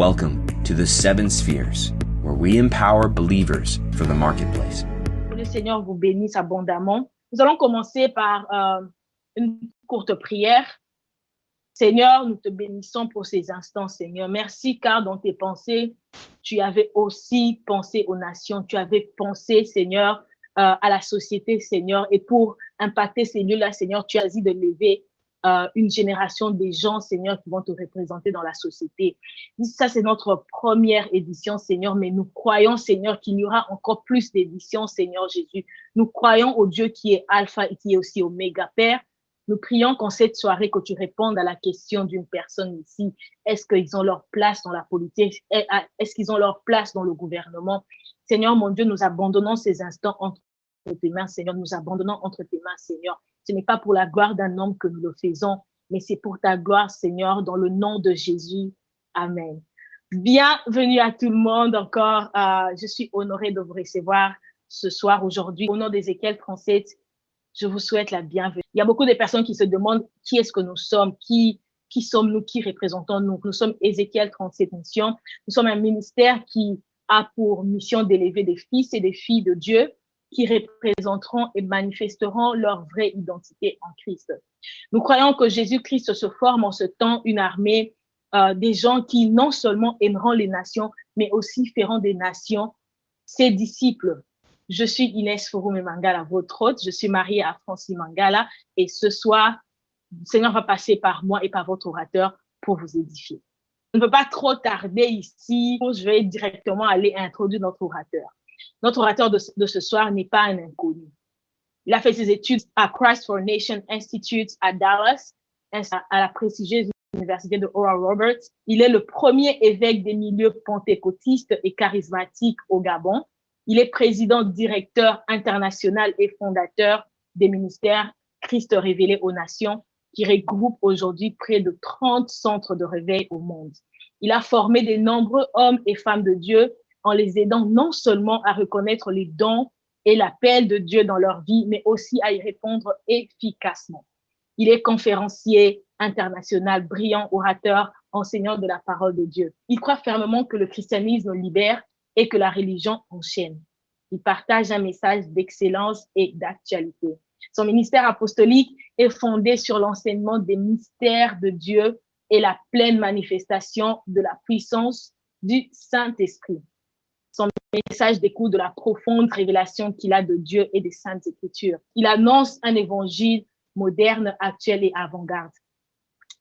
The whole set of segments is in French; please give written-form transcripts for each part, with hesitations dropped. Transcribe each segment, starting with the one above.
Welcome to the Seven Spheres, where we empower believers for the marketplace. Que le Seigneur vous bénisse abondamment. Nous allons commencer par une courte prière. Seigneur, nous te bénissons pour ces instants, Seigneur. Merci car dans tes pensées, tu avais aussi pensé aux nations. Tu avais pensé, Seigneur, à la société, Seigneur. Et pour impacter ces lieux-là, Seigneur, tu as dit de lever une génération des gens, Seigneur, qui vont te représenter dans la société. Ça, c'est notre première édition, Seigneur, mais nous croyons, Seigneur, qu'il y aura encore plus d'éditions, Seigneur Jésus. Nous croyons au Dieu qui est Alpha et qui est aussi Oméga, Père. Nous prions qu'en cette soirée, que tu répondes à la question d'une personne ici. Est-ce qu'ils ont leur place dans la politique? Est-ce qu'ils ont leur place dans le gouvernement? Seigneur, mon Dieu, nous abandonnons ces instants entre tes mains, Seigneur. Nous abandonnons entre tes mains, Seigneur. Ce n'est pas pour la gloire d'un homme que nous le faisons, mais c'est pour ta gloire, Seigneur, dans le nom de Jésus. Amen. Bienvenue à tout le monde encore. Je suis honorée de vous recevoir ce soir, aujourd'hui. Au nom d'Ézéchiel 37, je vous souhaite la bienvenue. Il y a beaucoup de personnes qui se demandent qui est-ce que nous sommes, qui sommes-nous, qui représentons-nous. Nous sommes Ézéchiel 37 Mission. Nous sommes un ministère qui a pour mission d'élever des fils et des filles de Dieu qui représenteront et manifesteront leur vraie identité en Christ. Nous croyons que Jésus-Christ se forme en ce temps une armée des gens qui non seulement aimeront les nations, mais aussi feront des nations ses disciples. Je suis Inès Foroume Mangala, votre hôte. Je suis mariée à Francis Mangala. Et ce soir, le Seigneur va passer par moi et par votre orateur pour vous édifier. Je ne peux pas trop tarder ici. Je vais directement aller introduire notre orateur. Notre orateur de ce soir n'est pas un inconnu. Il a fait ses études à Christ for Nation Institute à Dallas, à la prestigieuse université de Oral Roberts. Il est le premier évêque des milieux pentecôtistes et charismatiques au Gabon. Il est président, directeur international et fondateur des ministères Christ révélé aux nations, qui regroupe aujourd'hui près de 30 centres de réveil au monde. Il a formé de nombreux hommes et femmes de Dieu en les aidant non seulement à reconnaître les dons et l'appel de Dieu dans leur vie, mais aussi à y répondre efficacement. Il est conférencier international, brillant orateur, enseignant de la parole de Dieu. Il croit fermement que le christianisme libère et que la religion enchaîne. Il partage un message d'excellence et d'actualité. Son ministère apostolique est fondé sur l'enseignement des mystères de Dieu et la pleine manifestation de la puissance du Saint-Esprit. Son message découle de la profonde révélation qu'il a de Dieu et des Saintes Écritures. Il annonce un évangile moderne, actuel et avant-garde.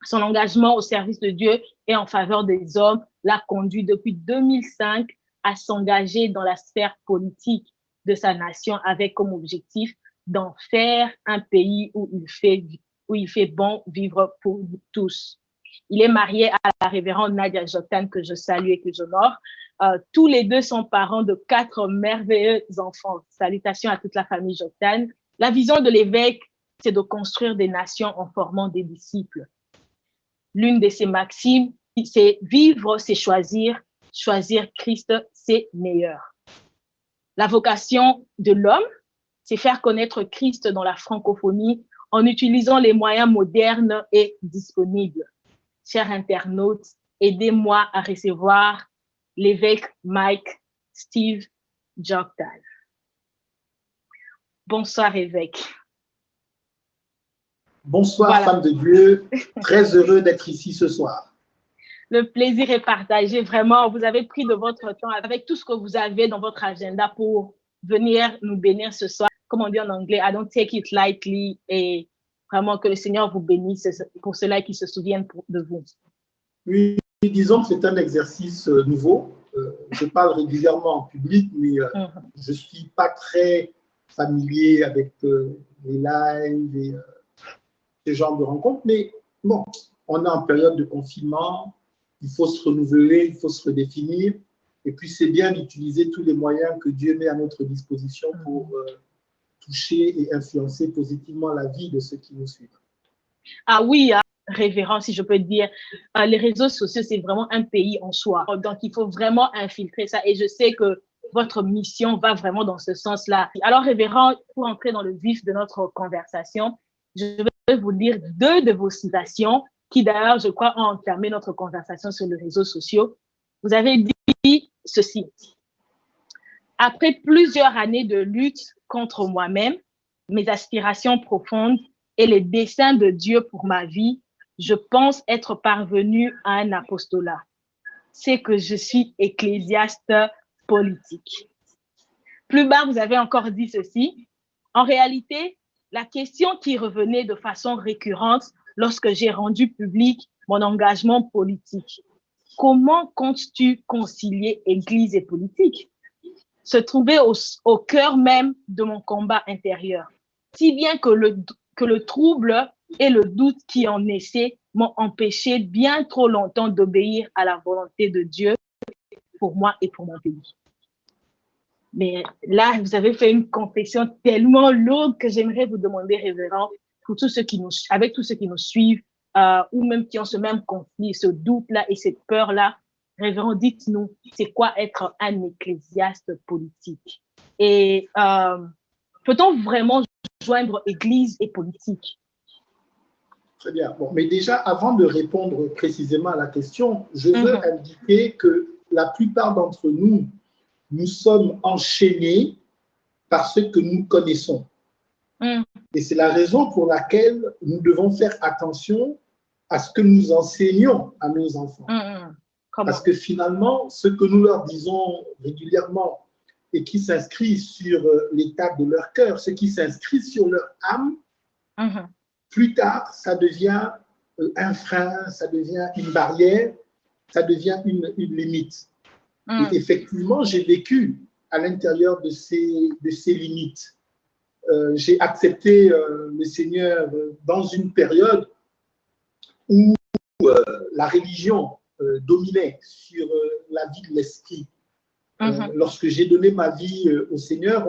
Son engagement au service de Dieu et en faveur des hommes l'a conduit depuis 2005 à s'engager dans la sphère politique de sa nation avec comme objectif d'en faire un pays où il fait bon vivre pour tous. Il est marié à la révérende Nadia Joktan, que je salue et que j'honore. Tous les deux sont parents de 4 merveilleux enfants. Salutations à toute la famille Joktan. La vision de l'évêque, c'est de construire des nations en formant des disciples. L'une de ses maximes, c'est vivre, c'est choisir. Choisir Christ, c'est meilleur. La vocation de l'homme, c'est faire connaître Christ dans la francophonie en utilisant les moyens modernes et disponibles. Chers internautes, aidez-moi à recevoir l'évêque Mike Steve Joktan. Bonsoir, évêque. Bonsoir, voilà. Femme de Dieu. Très heureux d'être ici ce soir. Le plaisir est partagé. Vraiment, vous avez pris de votre temps avec tout ce que vous avez dans votre agenda pour venir nous bénir ce soir. Comme on dit en anglais, I don't take it lightly. Et vraiment que le Seigneur vous bénisse pour ceux-là qui se souviennent de vous. Oui, disons que c'est un exercice nouveau. Je parle régulièrement en public, mais je ne suis pas très familier avec les lives et ce genre de rencontres. Mais bon, on est en période de confinement. Il faut se renouveler, il faut se redéfinir. Et puis, c'est bien d'utiliser tous les moyens que Dieu met à notre disposition pour toucher et influencer positivement la vie de ceux qui nous suivent. Ah oui, révérend, si je peux dire. Les réseaux sociaux, c'est vraiment un pays en soi. Donc, il faut vraiment infiltrer ça. Et je sais que votre mission va vraiment dans ce sens-là. Alors, révérend, pour entrer dans le vif de notre conversation, je vais vous lire 2 de vos citations qui d'ailleurs, je crois, ont entamé notre conversation sur les réseaux sociaux. Vous avez dit ceci. Après plusieurs années de lutte contre moi-même, mes aspirations profondes et les desseins de Dieu pour ma vie, je pense être parvenue à un apostolat. C'est que je suis ecclésiaste politique. Plus bas, vous avez encore dit ceci. En réalité, la question qui revenait de façon récurrente lorsque j'ai rendu public mon engagement politique, comment comptes-tu concilier Église et politique? Se trouvait au cœur même de mon combat intérieur, si bien que le trouble et le doute qui en naissaient m'ont empêché bien trop longtemps d'obéir à la volonté de Dieu pour moi et pour mon pays. Mais là, vous avez fait une confession tellement lourde que j'aimerais vous demander, révérend, pour tous ceux qui nous suivent, ou même qui ont ce même conflit, ce doute-là et cette peur-là, révérend, dites-nous, c'est quoi être un ecclésiaste politique? Et peut-on vraiment joindre Église et politique? Très bien. Bon, mais déjà, avant de répondre précisément à la question, je veux indiquer que la plupart d'entre nous, nous sommes enchaînés par ce que nous connaissons. Et c'est la raison pour laquelle nous devons faire attention à ce que nous enseignons à nos enfants. Parce que finalement, ce que nous leur disons régulièrement et qui s'inscrit sur l'état de leur cœur, ce qui s'inscrit sur leur âme, plus tard, ça devient un frein, ça devient une barrière, ça devient une limite. Et effectivement, j'ai vécu à l'intérieur de ces limites. J'ai accepté le Seigneur dans une période où la religion dominait sur la vie de l'esprit. Lorsque j'ai donné ma vie au Seigneur,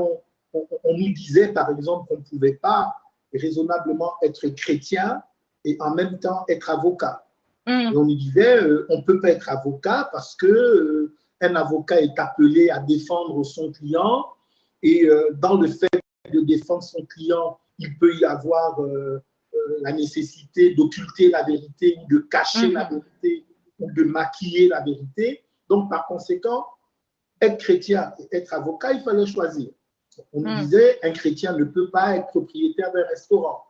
on nous disait par exemple qu'on ne pouvait pas raisonnablement être chrétien et en même temps être avocat. Et on nous disait on ne peut pas être avocat parce que un avocat est appelé à défendre son client et dans le fait de défendre son client, il peut y avoir la nécessité d'occulter la vérité ou de cacher la vérité ou de maquiller la vérité. Donc, par conséquent, être chrétien et être avocat, il fallait choisir. On nous disait, un chrétien ne peut pas être propriétaire d'un restaurant.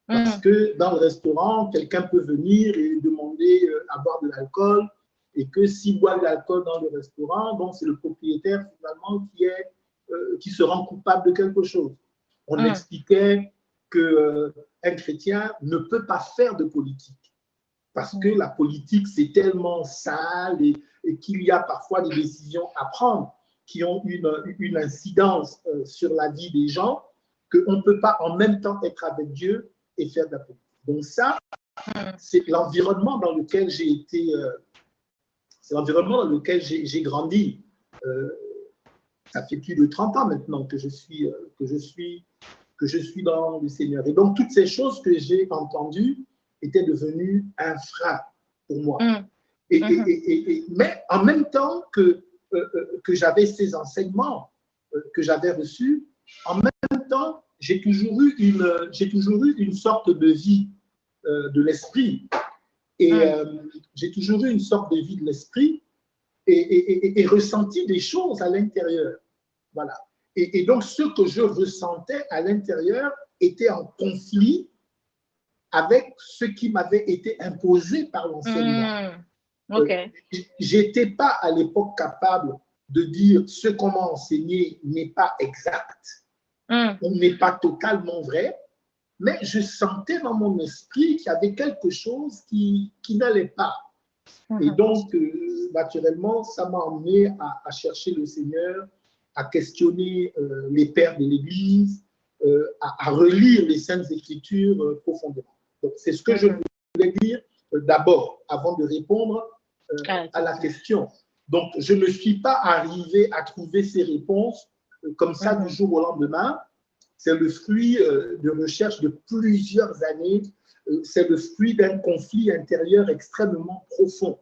Parce que dans le restaurant, quelqu'un peut venir et demander à boire de l'alcool, et que s'il boit de l'alcool dans le restaurant, donc c'est le propriétaire finalement qui se rend coupable de quelque chose. On expliquait qu'un chrétien ne peut pas faire de politique, parce que la politique, c'est tellement sale et qu'il y a parfois des décisions à prendre qui ont une incidence sur la vie des gens, qu'on ne peut pas en même temps être avec Dieu et faire de la politique. Donc ça, c'est l'environnement dans lequel j'ai été, c'est l'environnement dans lequel j'ai grandi. Ça fait plus de 30 ans maintenant que je suis dans le Seigneur. Et donc, toutes ces choses que j'ai entendues étaient devenues un frein pour moi. Mais en même temps que j'avais ces enseignements que j'avais reçus, en même temps, j'ai toujours eu une sorte de vie de l'esprit. Et j'ai toujours eu une sorte de vie de l'esprit et ressenti des choses à l'intérieur. Voilà. Et donc, ce que je ressentais à l'intérieur était en conflit avec ce qui m'avait été imposé par l'enseignement. Je n'étais pas à l'époque capable de dire ce qu'on m'a enseigné n'est pas exact, ou n'est pas totalement vrai, mais je sentais dans mon esprit qu'il y avait quelque chose qui n'allait pas. Et donc, naturellement, ça m'a emmené à chercher le Seigneur, à questionner les pères de l'Église, à relire les Saintes Écritures profondément. Donc, c'est ce que je voulais dire d'abord, avant de répondre à la question. Donc, je ne suis pas arrivé à trouver ces réponses comme ça du jour au lendemain. C'est le fruit de recherche de plusieurs années. C'est le fruit d'un conflit intérieur extrêmement profond.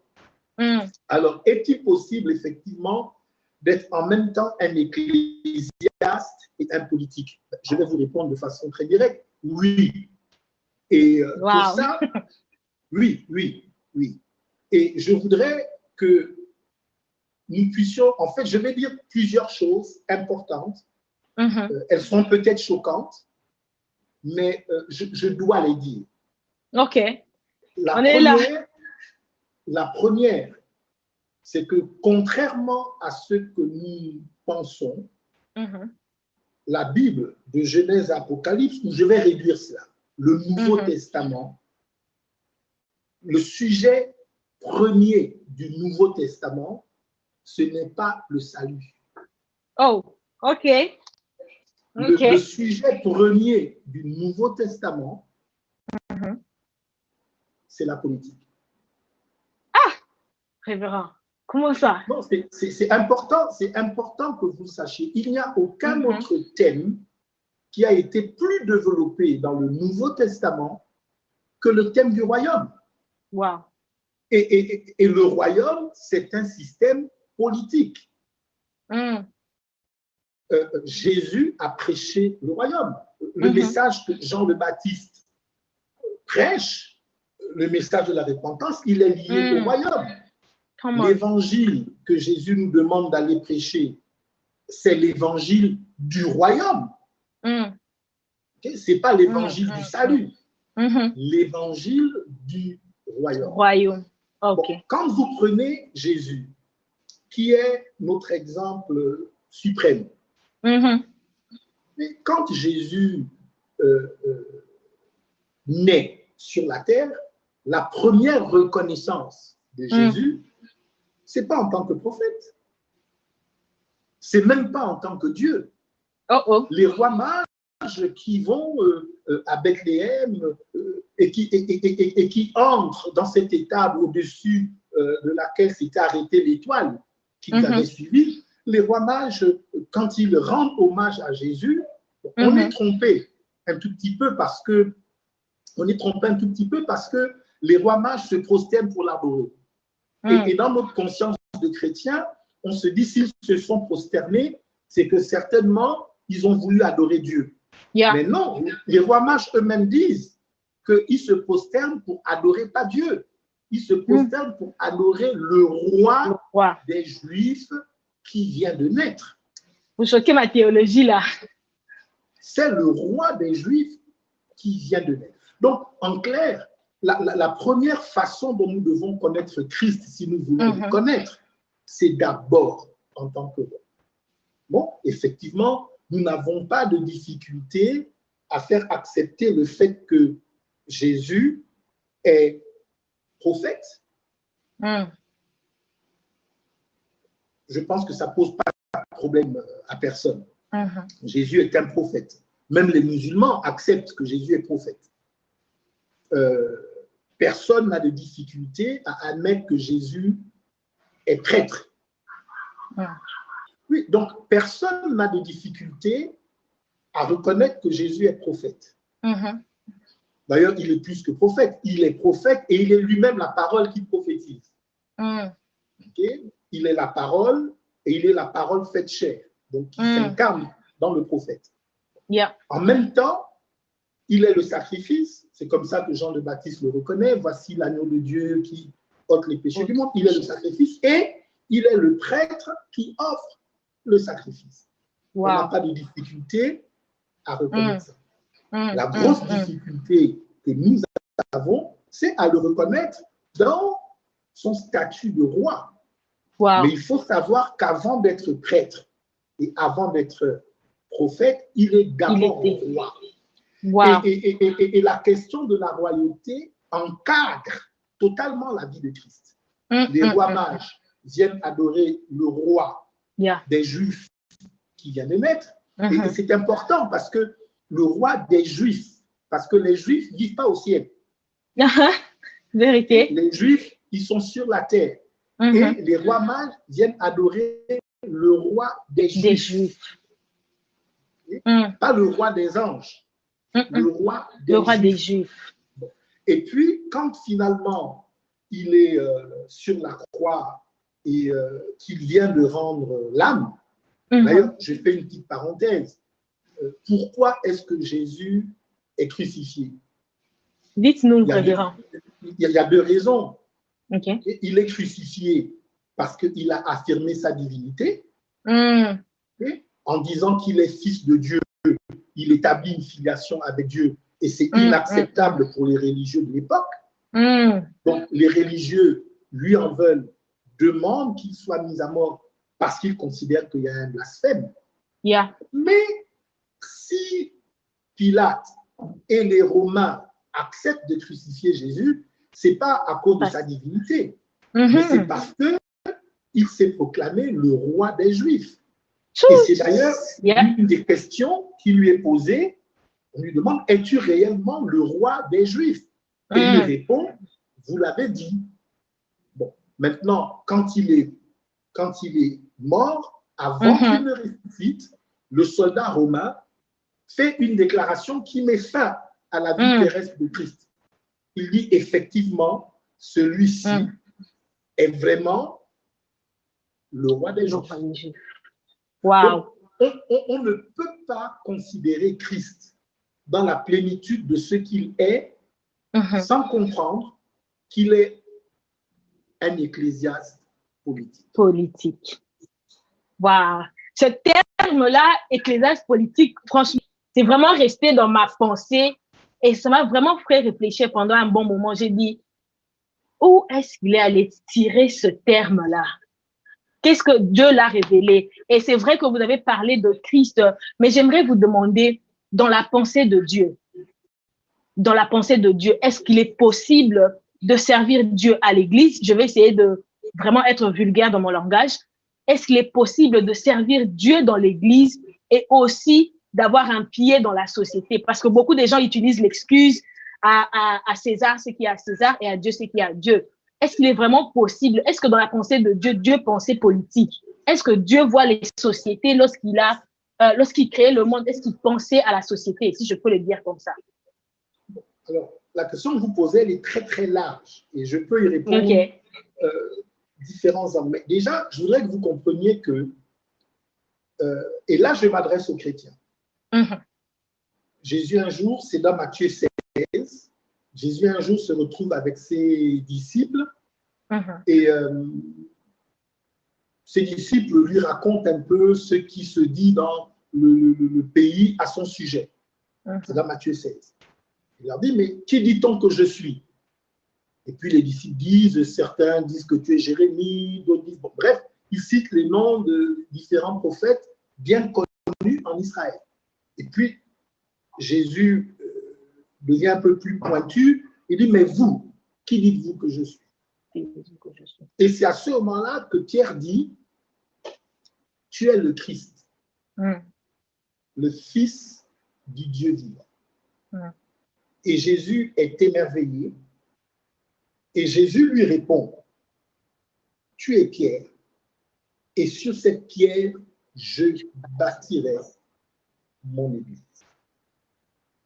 Alors, est-il possible, effectivement, d'être en même temps un ecclésiaste et un politique? Je vais vous répondre de façon très directe. Oui. Et pour ça, oui. Et je voudrais que nous puissions, en fait, je vais dire plusieurs choses importantes. Elles sont peut-être choquantes, mais je dois les dire. OK. On est là. La première, c'est que contrairement à ce que nous pensons, la Bible de Genèse à Apocalypse, je vais réduire cela, le Nouveau Testament, le sujet premier du Nouveau Testament, ce n'est pas le salut. Oh, OK. Le sujet premier du Nouveau Testament, c'est la politique. Ah, révérend, comment ça? Non, c'est important que vous sachiez. Il n'y a aucun autre thème qui a été plus développé dans le Nouveau Testament que le thème du royaume. Wow. Et le royaume, c'est un système politique. Jésus a prêché le royaume. Le message que Jean le Baptiste prêche, le message de la repentance, il est lié au royaume. L'évangile que Jésus nous demande d'aller prêcher, c'est l'évangile du royaume. Ce n'est pas l'évangile du salut. L'évangile du royaume. OK. Bon, quand vous prenez Jésus, qui est notre exemple suprême, mais quand Jésus naît sur la terre, la première reconnaissance de Jésus, ce n'est pas en tant que prophète. C'est même pas en tant que Dieu. Les rois mages qui vont à Bethléem et qui entrent dans cette étable au-dessus de laquelle s'était arrêtée l'étoile qu'ils avaient suivie, les rois mages, quand ils rendent hommage à Jésus, on est trompé un tout petit peu parce que les rois mages se prosternent pour l'adorer. Et dans notre conscience de chrétiens, on se dit s'ils se sont prosternés, c'est que certainement ils ont voulu adorer Dieu. Mais non, les rois mages eux-mêmes disent qu'ils se prosternent pour adorer pas Dieu. Ils se prosternent pour adorer le roi des Juifs qui vient de naître. Vous choquez ma théologie là. C'est le roi des Juifs qui vient de naître. Donc, en clair, la première façon dont nous devons connaître Christ, si nous voulons le connaître, c'est d'abord en tant que roi. Bon, effectivement, nous n'avons pas de difficulté à faire accepter le fait que Jésus est prophète. Je pense que ça ne pose pas de problème à personne. Jésus est un prophète. Même les musulmans acceptent que Jésus est prophète. Personne n'a de difficulté à admettre que Jésus est prêtre. Oui, donc personne n'a de difficulté à reconnaître que Jésus est prophète. D'ailleurs, il est plus que prophète. Il est prophète et il est lui-même la parole qui prophétise. Il est la parole et il est la parole faite chair. Donc, il s'incarne dans le prophète. En même temps, il est le sacrifice. C'est comme ça que Jean le Baptiste le reconnaît. Voici l'agneau de Dieu qui ôte les péchés du monde. Il est le sacrifice et il est le prêtre qui offre le sacrifice. On n'a pas de difficulté à reconnaître ça. La grosse difficulté que nous avons, c'est à le reconnaître dans son statut de roi. Mais il faut savoir qu'avant d'être prêtre et avant d'être prophète, il est d'abord roi. Et la question de la royauté encadre totalement la vie de Christ. Les rois mages viennent adorer le roi des Juifs qui vient de naître. Et c'est important parce que le roi des Juifs, parce que les Juifs ne vivent pas au ciel. Vérité. Les Juifs, ils sont sur la terre. Et les rois mages viennent adorer le roi des Juifs. Pas le roi des anges. Le roi des Juifs. Et puis, quand finalement il est sur la croix et qu'il vient de rendre l'âme, d'ailleurs, je fais une petite parenthèse. Pourquoi est-ce que Jésus est crucifié? Dites-nous, révérend. Il y a deux raisons. Il est crucifié parce qu'il a affirmé sa divinité. Mm. Okay? En disant qu'il est fils de Dieu, il établit une filiation avec Dieu et c'est Mm, inacceptable pour les religieux de l'époque. Mm. Donc, les religieux lui en veulent, demandent qu'il soit mis à mort parce qu'ils considèrent qu'il y a un blasphème. Yeah. Mais si Pilate et les Romains acceptent de crucifier Jésus, ce n'est pas à cause de sa divinité, mais c'est parce qu'il s'est proclamé le roi des Juifs. Et c'est d'ailleurs une des questions qui lui est posée. On lui demande, es-tu réellement le roi des Juifs? Et il répond, vous l'avez dit. Bon, maintenant, quand il est mort, avant qu'il ne ressuscite, le soldat romain fait une déclaration qui met fin à la vie terrestre de Christ. Il dit effectivement, celui-ci est vraiment le roi des Juifs. Wow. On ne peut pas considérer Christ dans la plénitude de ce qu'il est sans comprendre qu'il est un ecclésiaste politique. Wow. Ce terme-là, ecclésiaste politique, franchement, c'est vraiment resté dans ma pensée et ça m'a vraiment fait réfléchir pendant un bon moment. J'ai dit, où est-ce qu'il est allé tirer ce terme-là? Qu'est-ce que Dieu l'a révélé? Et c'est vrai que vous avez parlé de Christ, mais j'aimerais vous demander, dans la pensée de Dieu, est-ce qu'il est possible de servir Dieu à l'Église? Je vais essayer de vraiment être vulgaire dans mon langage. Est-ce qu'il est possible de servir Dieu dans l'Église et aussi d'avoir un pied dans la société? Parce que beaucoup de gens utilisent l'excuse à César ce qui est à César et à Dieu ce qui est à Dieu. Est-ce qu'il est vraiment possible? Est-ce que dans la pensée de Dieu, Dieu pensait politique? Est-ce que Dieu voit les sociétés lorsqu'il créait le monde? Est-ce qu'il pensait à la société, si je peux le dire comme ça? Alors, la question que vous posez, elle est très, très large et je peux y répondre différents angles. Mais déjà, je voudrais que vous compreniez que, et là, je m'adresse aux chrétiens. Jésus, un jour, c'est dans Matthieu 16, Jésus, un jour, se retrouve avec ses disciples et ses disciples lui racontent un peu ce qui se dit dans le pays à son sujet. C'est dans Matthieu 16. Il leur dit, mais qui dit-on que je suis? Et puis les disciples disent, certains disent que tu es Jérémie, d'autres disent, bon, bref, ils citent les noms de différents prophètes bien connus en Israël. Et puis, Jésus devient un peu plus pointu, il dit, mais vous, qui dites-vous que je suis? Et c'est à ce moment-là que Pierre dit, tu es le Christ, le Fils du Dieu vivant. Et Jésus est émerveillé. Et Jésus lui répond, tu es Pierre, et sur cette pierre, je bâtirai mon église.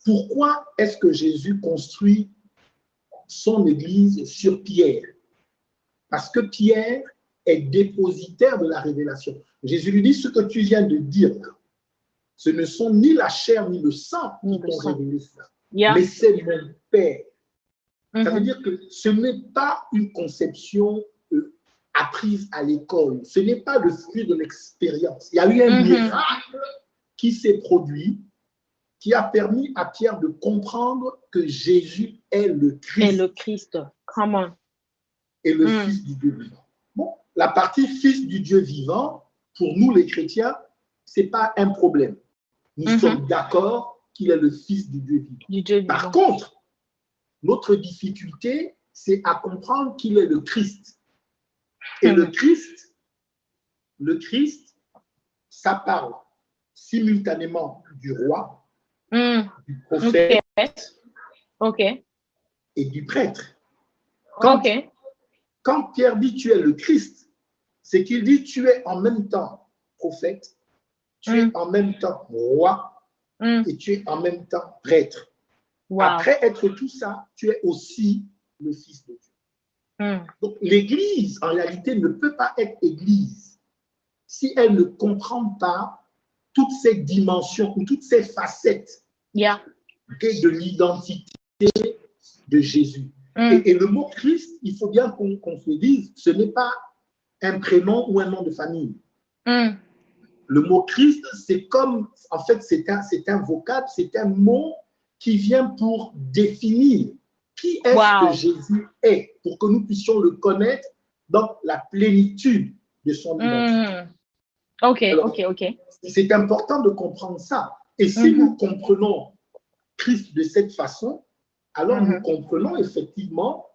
Pourquoi est-ce que Jésus construit son église sur Pierre? Parce que Pierre est dépositaire de la révélation. Jésus lui dit, ce que tu viens de dire, ce ne sont ni la chair ni le sang qui t'ont révélé ça, mais c'est mon Père. Ça veut dire que ce n'est pas une conception apprise à l'école. Ce n'est pas le fruit de l'expérience. Il y a eu un miracle qui s'est produit, qui a permis à Pierre de comprendre que Jésus est le Christ. Et le Christ, comment? Et le Fils du Dieu vivant. Bon, la partie Fils du Dieu vivant, pour nous les chrétiens, ce n'est pas un problème. Nous sommes d'accord qu'il est le Fils du Dieu vivant. Par contre, notre difficulté, c'est à comprendre qu'il est le Christ. Et le Christ, ça parle simultanément du roi, du prophète et du prêtre. Quand Pierre dit tu es le Christ, c'est qu'il dit tu es en même temps prophète, tu es en même temps roi et tu es en même temps prêtre. Après être tout ça, tu es aussi le Fils de Dieu. Donc l'Église, en réalité, ne peut pas être Église si elle ne comprend pas toutes ces dimensions ou toutes ces facettes de l'identité de Jésus. Et le mot Christ, il faut bien qu'on se dise, ce n'est pas un prénom ou un nom de famille. Mm. Le mot Christ, c'est comme, en fait, c'est un vocable, c'est un mot qui vient pour définir qui est-ce que Jésus est, pour que nous puissions le connaître dans la plénitude de son identité. Ok, Alors, ok. C'est important de comprendre ça. Et si nous comprenons Christ de cette façon, alors nous comprenons effectivement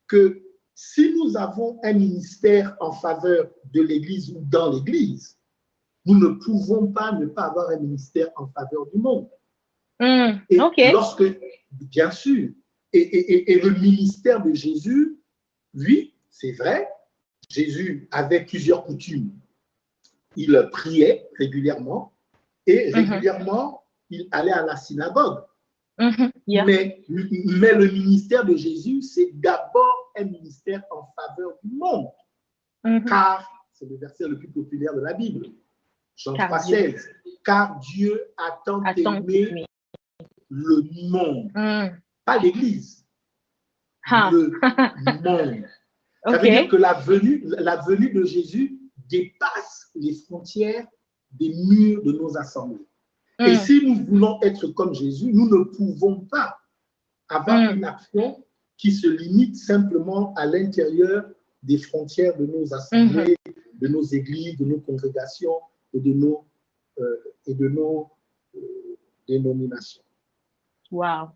que si nous avons un ministère en faveur de l'Église ou dans l'Église, nous ne pouvons pas ne pas avoir un ministère en faveur du monde. Et lorsque, bien sûr, et le ministère de Jésus, oui, c'est vrai, Jésus avait plusieurs coutumes. Il priait régulièrement et régulièrement, il allait à la synagogue. Mais le ministère de Jésus, c'est d'abord un ministère en faveur du monde. Car, c'est le verset le plus populaire de la Bible, Jean 3,16, car Dieu a tant aimé le monde, pas l'Église, le monde. Ça veut dire que la venue de Jésus dépasse les frontières des murs de nos assemblées. Et si nous voulons être comme Jésus, nous ne pouvons pas avoir une action qui se limite simplement à l'intérieur des frontières de nos assemblées, de nos églises, de nos congrégations et de nos dénominations. Wow.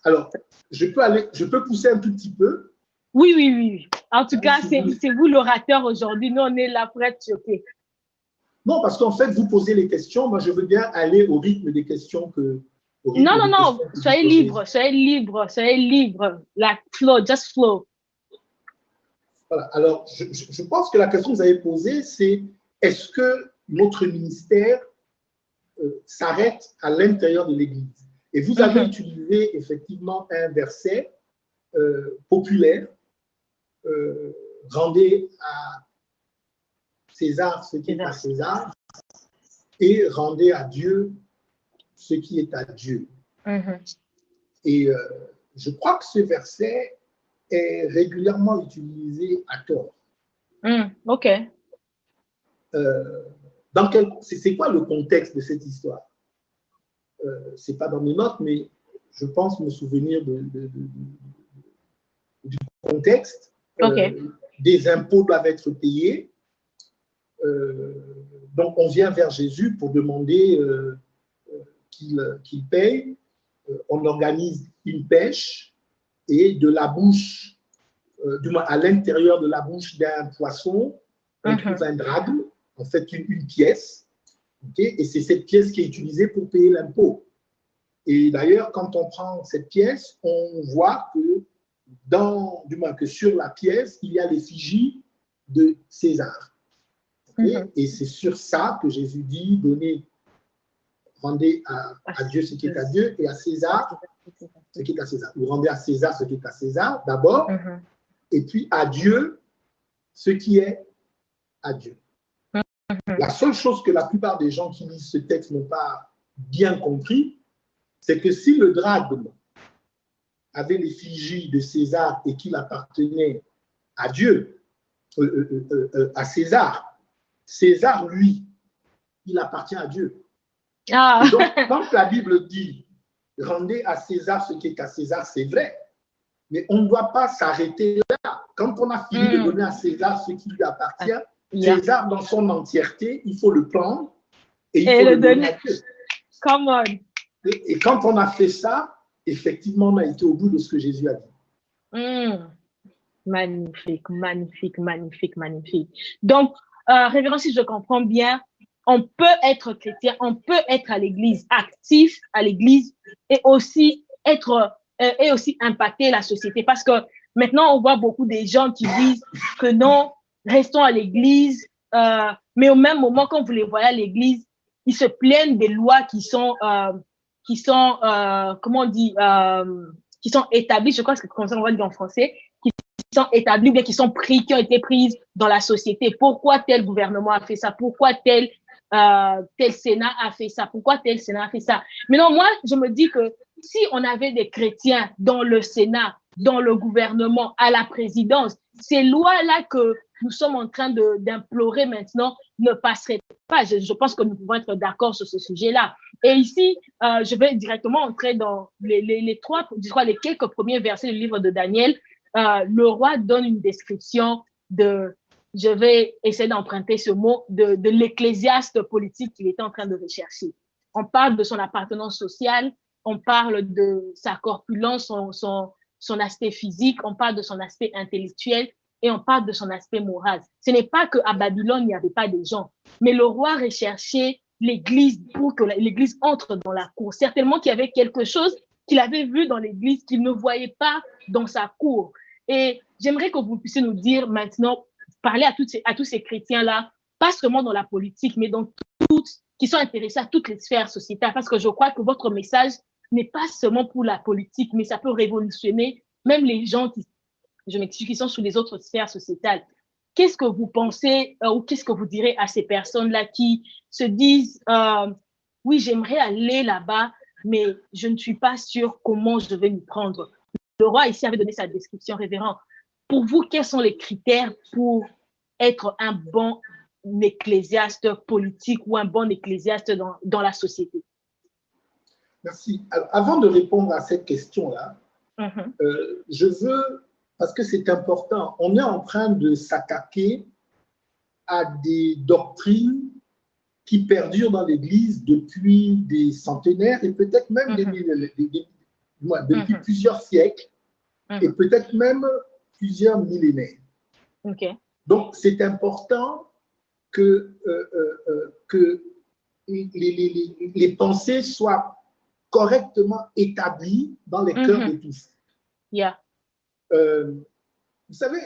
Alors, je peux pousser un tout petit peu. Oui. En tout cas, c'est vous l'orateur aujourd'hui. Nous, on est là pour être choqués. Non, parce qu'en fait, vous posez les questions. Moi, je veux bien aller au rythme des questions que... Non. Soyez libre. Like flow, just flow. Voilà. Alors, je pense que la question que vous avez posée, c'est est-ce que notre ministère s'arrête à l'intérieur de l'Église? Et vous avez utilisé effectivement un verset populaire, rendez à César ce qui est à César et rendez à Dieu ce qui est à Dieu. Et je crois que ce verset est régulièrement utilisé à tort. Ok. C'est quoi le contexte de cette histoire? C'est pas dans mes notes, mais je pense me souvenir du contexte. Des impôts doivent être payés. Donc, on vient vers Jésus pour demander qu'il paye. On organise une pêche et de la bouche, du moins à l'intérieur de la bouche d'un poisson, on trouve un drachme, en fait une pièce. Et c'est cette pièce qui est utilisée pour payer l'impôt. Et d'ailleurs, quand on prend cette pièce, on voit que sur la pièce, il y a l'effigie de César. Et c'est sur ça que Jésus dit, rendez à Dieu ce qui est à Dieu et à César ce qui est à César. Vous rendez à César ce qui est à César d'abord, et puis à Dieu ce qui est à Dieu. La seule chose que la plupart des gens qui lisent ce texte n'ont pas bien compris, c'est que si le drachme avait l'effigie de César et qu'il appartenait à Dieu, à César, César, lui, il appartient à Dieu. Et donc, quand la Bible dit « rendez à César ce qui est à César », c'est vrai, mais on ne doit pas s'arrêter là. Quand on a fini de donner à César ce qui lui appartient, César, dans son entièreté, il faut le prendre et il faut le donner à Dieu. Come on. Et quand on a fait ça, effectivement, on a été au bout de ce que Jésus a dit. Magnifique. Donc, révérend, si je comprends bien, on peut être chrétien, on peut être à l'église, actif à l'église et aussi impacter la société. Parce que maintenant, on voit beaucoup de gens qui disent que non, restons à l'église, mais au même moment, quand vous les voyez à l'église, ils se plaignent des lois qui sont établies, je crois que c'est comme ça qu'on va dire en français, qui sont établies, bien qui ont été prises dans la société. Pourquoi tel gouvernement a fait ça? Pourquoi tel Sénat a fait ça? Pourquoi tel Sénat a fait ça? Mais non, moi, je me dis que si on avait des chrétiens dans le Sénat, dans le gouvernement, à la présidence, ces lois-là que nous sommes en train d'implorer maintenant ne passerait pas. Je pense que nous pouvons être d'accord sur ce sujet-là. Et ici, je vais directement entrer dans les quelques premiers versets du livre de Daniel. Le roi donne une description je vais essayer d'emprunter ce mot, de l'ecclésiaste politique qu'il était en train de rechercher. On parle de son appartenance sociale, on parle de sa corpulence, son aspect physique, on parle de son aspect intellectuel et on parle de son aspect moral. Ce n'est pas qu'à Babylone, il n'y avait pas de gens, mais le roi recherchait l'église pour que l'église entre dans la cour. Certainement qu'il y avait quelque chose qu'il avait vu dans l'église qu'il ne voyait pas dans sa cour. Et j'aimerais que vous puissiez nous dire maintenant, parler à tous ces chrétiens-là, pas seulement dans la politique, mais dans qui sont intéressés à toutes les sphères sociétales, parce que je crois que votre message n'est pas seulement pour la politique, mais ça peut révolutionner même les gens qui sont sous les autres sphères sociétales. Qu'est-ce que vous pensez ou qu'est-ce que vous direz à ces personnes-là qui se disent oui, j'aimerais aller là-bas, mais je ne suis pas sûre comment je vais m'y prendre. Le roi ici avait donné sa description, révérend. Pour vous, quels sont les critères pour être un bon ecclésiaste politique ou un bon ecclésiaste dans la société? Merci. Alors, avant de répondre à cette question-là, je veux, parce que c'est important, on est en train de s'attaquer à des doctrines qui perdurent dans l'Église depuis des centenaires et peut-être même depuis plusieurs siècles et peut-être même plusieurs millénaires. Okay. Donc, c'est important que les pensées soient correctement établies dans les cœurs de tous. Yeah. Vous savez,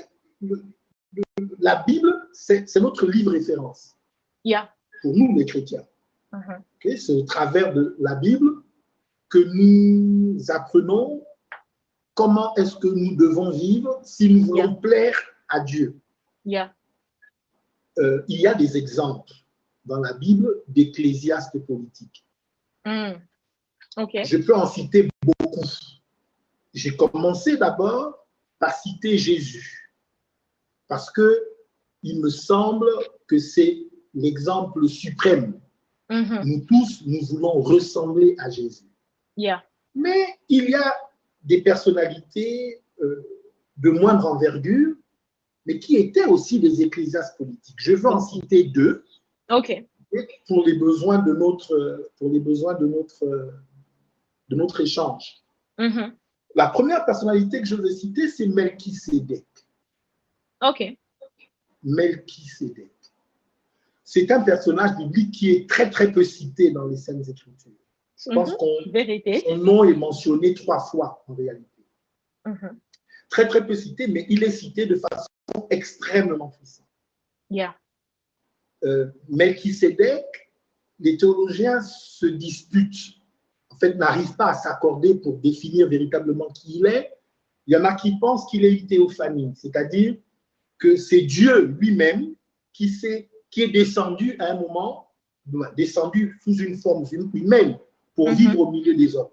la Bible, c'est notre livre référence. Yeah. Pour nous, les chrétiens. Okay? C'est au travers de la Bible que nous apprenons comment est-ce que nous devons vivre si nous voulons plaire à Dieu. Yeah. Il y a des exemples dans la Bible d'ecclésiastes politiques. Okay. Je peux en citer beaucoup. J'ai commencé d'abord par citer Jésus, parce qu'il me semble que c'est l'exemple suprême. Nous tous, nous voulons ressembler à Jésus. Yeah. Mais il y a des personnalités de moindre envergure, mais qui étaient aussi des ecclésiastes politiques. Je vais en citer deux. Okay. Pour les besoins de notre échange. La première personnalité que je veux citer, c'est Melchisédek. Ok. Melchisédek. C'est un personnage biblique qui est très, très peu cité dans les Saintes Écritures. Je pense son nom est mentionné 3 fois en réalité. Très, très peu cité, mais il est cité de façon extrêmement puissante. Yeah. Melchisédek, les théologiens se disputent, en fait, n'arrivent pas à s'accorder pour définir véritablement qui il est. Il y en a qui pensent qu'il est une théophanie, c'est-à-dire que c'est Dieu lui-même qui est descendu à un moment, descendu sous une forme humaine pour vivre au milieu des hommes.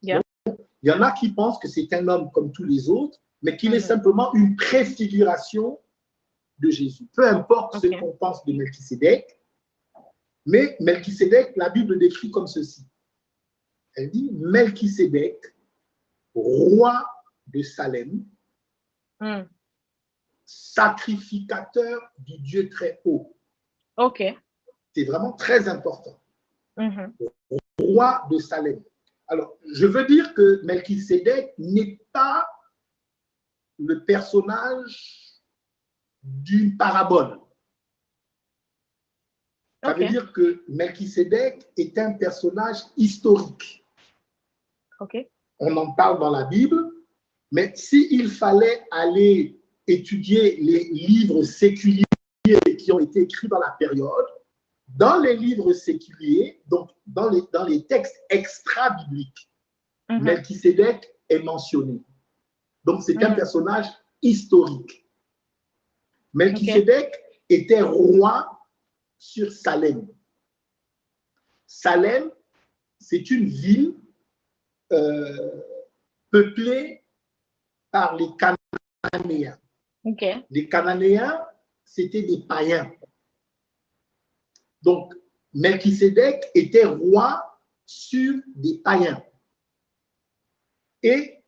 Yeah. Donc, il y en a qui pensent que c'est un homme comme tous les autres, mais qu'il est simplement une préfiguration de Jésus. Peu importe ce qu'on pense de Melchisédek, mais Melchisédek, la Bible décrit comme ceci. Elle dit Melchisédek, roi de Salem, sacrificateur du Dieu très haut. Ok. C'est vraiment très important. Roi de Salem. Alors, je veux dire que Melchisédek n'est pas le personnage d'une parabole. Ça veut dire que Melchisédek est un personnage historique. On en parle dans la Bible, mais s'il fallait aller étudier les livres séculiers qui ont été écrits dans la période, dans les livres séculiers, donc dans les textes extra-bibliques, Melchisédek est mentionné. Donc c'est un personnage historique. Melchisédek était roi sur Salem. Salem, c'est une ville peuplée par les Cananéens. Les Cananéens c'était des païens. Donc, Melchisédek était roi sur des païens. Et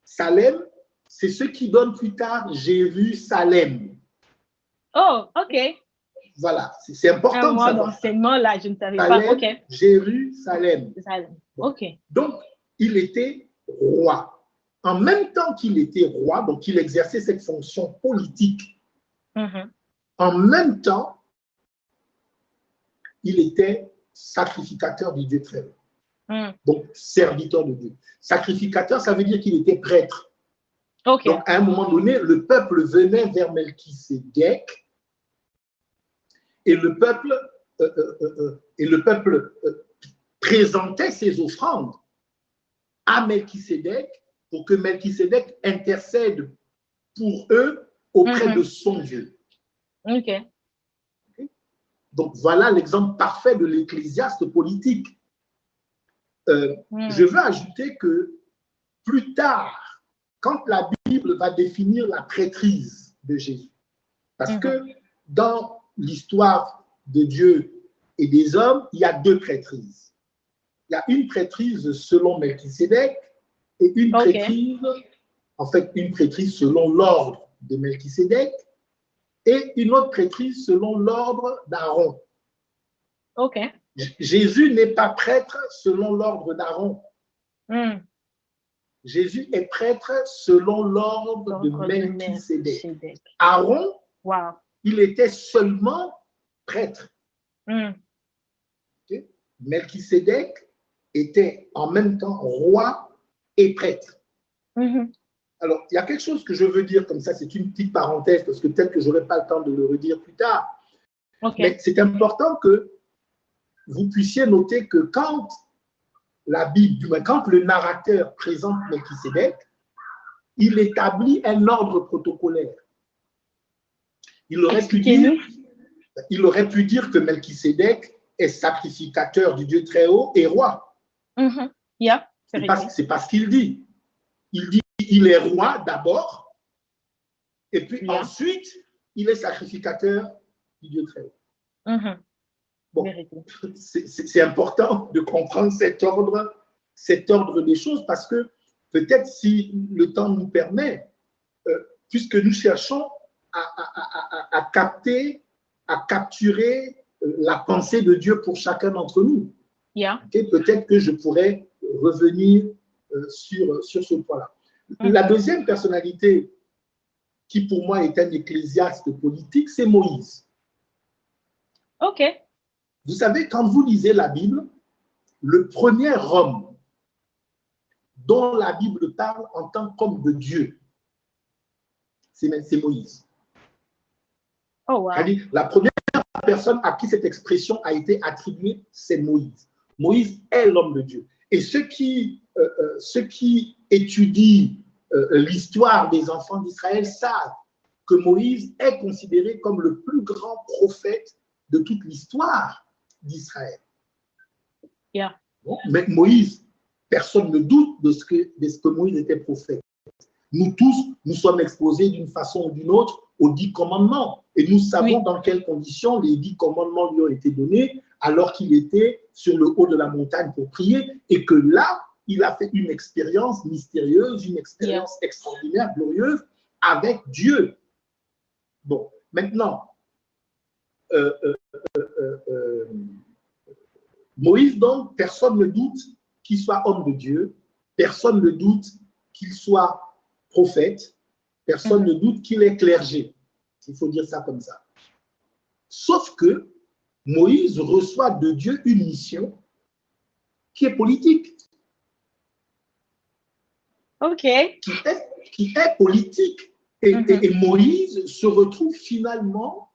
Salem, c'est ce qui donne plus tard Jérusalem. Oh, OK. Voilà, c'est important de savoir. D'enseignement, là, je ne savais pas. OK. Jérusalem. OK. Donc, il était roi. En même temps qu'il était roi, donc il exerçait cette fonction politique, en même temps, il était sacrificateur du Dieu très haut. Donc, serviteur de Dieu. Sacrificateur, ça veut dire qu'il était prêtre. Okay. Donc, à un moment donné, le peuple venait vers Melchisédek et le peuple présentait ses offrandes à Melchisédek pour que Melchisédek intercède pour eux auprès de son Dieu. OK. Donc, voilà l'exemple parfait de l'ecclésiaste politique. Je veux ajouter que plus tard, quand la Bible va définir la prêtrise de Jésus, parce que dans l'histoire de Dieu et des hommes, il y a deux prêtrises. Il y a une prêtrise selon Melchisédek et une prêtrise, en fait, une prêtrise selon l'ordre de Melchisédek et une autre prêtrise selon l'ordre d'Aaron. OK. Jésus n'est pas prêtre selon l'ordre d'Aaron. Jésus est prêtre selon l'ordre de Melchisédek. Aaron, il était seulement prêtre. Melchisédek était en même temps roi et prêtre. Alors, il y a quelque chose que je veux dire comme ça, c'est une petite parenthèse, parce que peut-être que je n'aurai pas le temps de le redire plus tard. Mais c'est important que vous puissiez noter que quand la Bible, du moins quand le narrateur présente Melchisédek, il établit un ordre protocolaire. Il aurait pu dire que Melchisédek est sacrificateur du Dieu très haut et roi. C'est pas ce qu'il dit. Il dit il est roi d'abord, et puis ensuite, il est sacrificateur du Dieu très haut. Bon, c'est important de comprendre cet ordre des choses, parce que peut-être si le temps nous permet, puisque nous cherchons à capturer la pensée de Dieu pour chacun d'entre nous. Peut-être que je pourrais revenir sur ce point-là. La deuxième personnalité qui pour moi est un ecclésiaste politique, c'est Moïse. OK. Vous savez, quand vous lisez la Bible, le premier homme dont la Bible parle en tant qu'homme de Dieu, c'est Moïse. Oh, wow. La première personne à qui cette expression a été attribuée, c'est Moïse. Moïse est l'homme de Dieu. Et ceux qui étudient l'histoire des enfants d'Israël savent que Moïse est considéré comme le plus grand prophète de toute l'histoire d'Israël. Bon, mais Moïse, personne ne doute de ce que Moïse était prophète. Nous tous, nous sommes exposés d'une façon ou d'une autre aux 10 commandements. Et nous savons dans quelles conditions les 10 commandements lui ont été donnés alors qu'il était sur le haut de la montagne pour prier, et que là, il a fait une expérience mystérieuse, une expérience extraordinaire, glorieuse avec Dieu. Bon, maintenant, Moïse, donc, personne ne doute qu'il soit homme de Dieu, personne ne doute qu'il soit prophète, personne ne doute qu'il est clergé. Il faut dire ça comme ça. Sauf que Moïse reçoit de Dieu une mission qui est politique. OK. Qui est politique. Et Moïse se retrouve finalement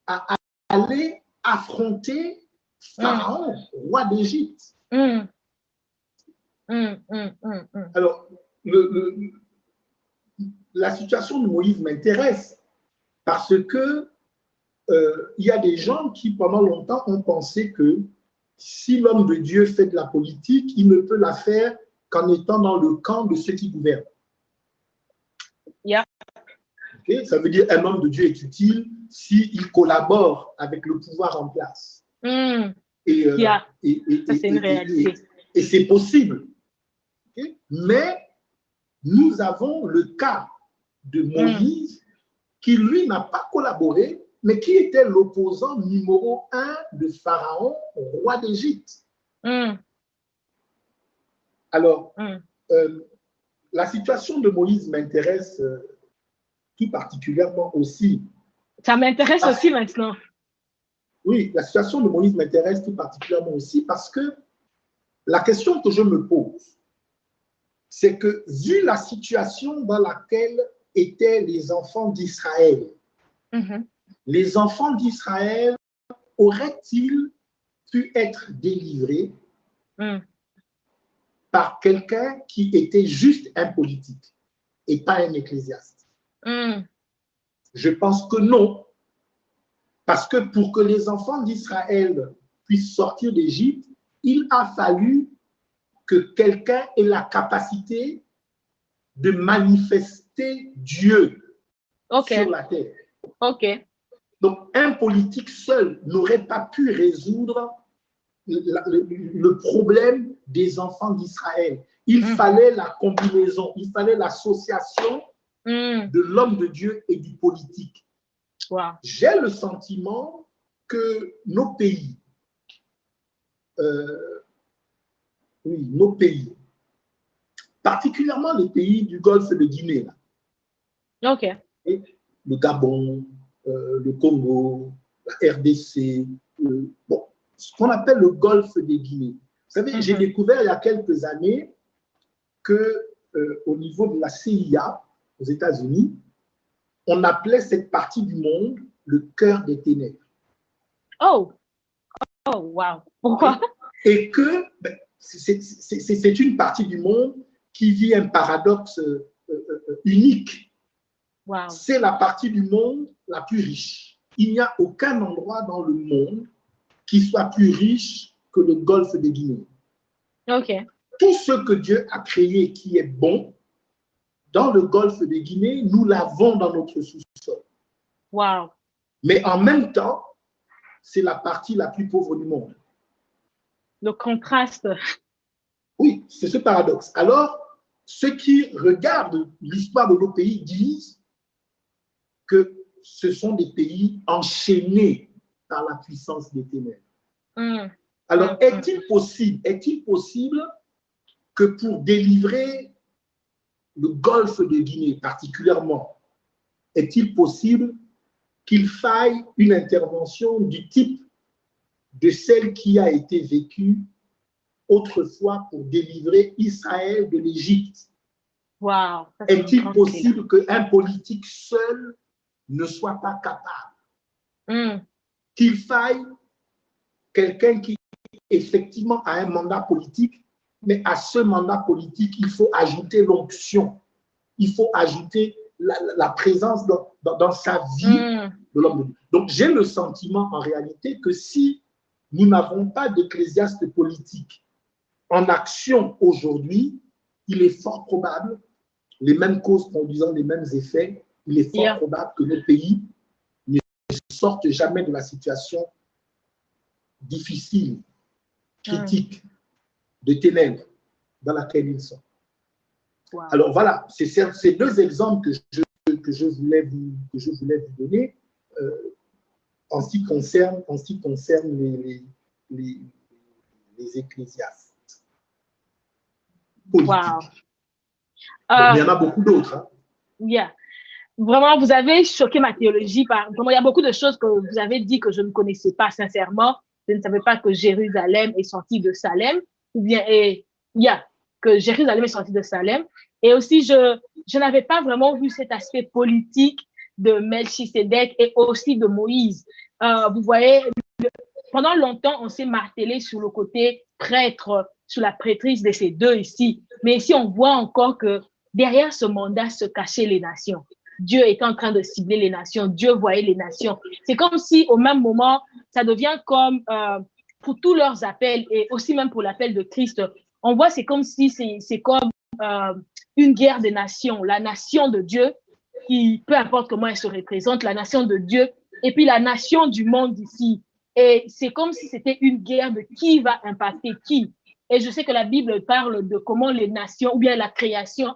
à aller affronter Pharaon, roi d'Égypte. Alors, la situation de Moïse m'intéresse parce que il y a des gens qui, pendant longtemps, ont pensé que si l'homme de Dieu fait de la politique, il ne peut la faire qu'en étant dans le camp de ceux qui gouvernent. Okay? Ça veut dire un homme de Dieu est utile s'il collabore avec le pouvoir en place. Et, ça, c'est une réalité. Et c'est possible. Okay? Mais nous avons le cas de Moïse qui, lui, n'a pas collaboré, mais qui était l'opposant numéro 1 de Pharaon, roi d'Égypte. Alors, la situation de Moïse m'intéresse tout particulièrement aussi. Ça m'intéresse aussi maintenant. Oui, la situation de Moïse m'intéresse tout particulièrement aussi parce que la question que je me pose, c'est que vu la situation dans laquelle étaient les enfants d'Israël, les enfants d'Israël auraient-ils pu être délivrés par quelqu'un qui était juste un politique et pas un ecclésiaste? Je pense que non. Parce que pour que les enfants d'Israël puissent sortir d'Égypte, il a fallu que quelqu'un ait la capacité de manifester Dieu sur la terre. Donc, un politique seul n'aurait pas pu résoudre le problème des enfants d'Israël. Il fallait la combinaison, il fallait l'association de l'homme de Dieu et du politique. J'ai le sentiment que nos pays, particulièrement les pays du Golfe de Guinée, le Gabon, le Congo, la RDC, ce qu'on appelle le Golfe de Guinée. Vous savez, j'ai découvert il y a quelques années que au niveau de la CIA aux États-Unis, on appelait cette partie du monde le cœur des ténèbres. Oh, wow. Pourquoi? Et que c'est une partie du monde qui vit un paradoxe unique. C'est la partie du monde la plus riche. Il n'y a aucun endroit dans le monde qui soit plus riche que le Golfe de Guinée. Tout ce que Dieu a créé qui est bon, dans le Golfe de Guinée, nous l'avons dans notre sous-sol. Mais en même temps, c'est la partie la plus pauvre du monde. Le contraste. Oui, c'est ce paradoxe. Alors, ceux qui regardent l'histoire de nos pays disent que ce sont des pays enchaînés par la puissance des ténèbres. Alors, est-il possible que pour délivrer le Golfe de Guinée particulièrement, est-il possible qu'il faille une intervention du type de celle qui a été vécue autrefois pour délivrer Israël de l'Égypte? Est-il possible qu'un politique seul ne soit pas capable? Qu'il faille quelqu'un qui effectivement a un mandat politique, mais à ce mandat politique, il faut ajouter l'onction, il faut ajouter la présence dans sa vie de l'homme de Dieu. Donc, j'ai le sentiment en réalité que si nous n'avons pas d'ecclésiaste politique en action aujourd'hui, il est fort probable, les mêmes causes produisant les mêmes effets, il est fort probable que nos pays ne sortent jamais de la situation difficile, critique, de ténèbres dans laquelle ils sont. Alors voilà, c'est ces deux exemples que je voulais vous donner en ce qui concerne les ecclésiastes politiques. Il y en a beaucoup d'autres. Vraiment, vous avez choqué ma théologie. Vraiment, il y a beaucoup de choses que vous avez dit que je ne connaissais pas sincèrement. Je ne savais pas que Jérusalem est sorti de Salem, ou bien que Jérusalem est sorti de Salem. Et aussi, je n'avais pas vraiment vu cet aspect politique de Melchisédek et aussi de Moïse. Vous voyez, pendant longtemps, on s'est martelé sur le côté prêtre, sur la prêtrise de ces deux ici. Mais ici, on voit encore que derrière ce mandat se cachaient les nations. Dieu était en train de cibler les nations. Dieu voyait les nations. C'est comme si, au même moment, ça devient comme pour tous leurs appels et aussi même pour l'appel de Christ. On voit, c'est comme si c'est comme une guerre des nations. La nation de Dieu peu importe comment elle se représente, la nation de Dieu, et puis la nation du monde ici. Et c'est comme si c'était une guerre de qui va impacter qui. Et je sais que la Bible parle de comment les nations, ou bien la création,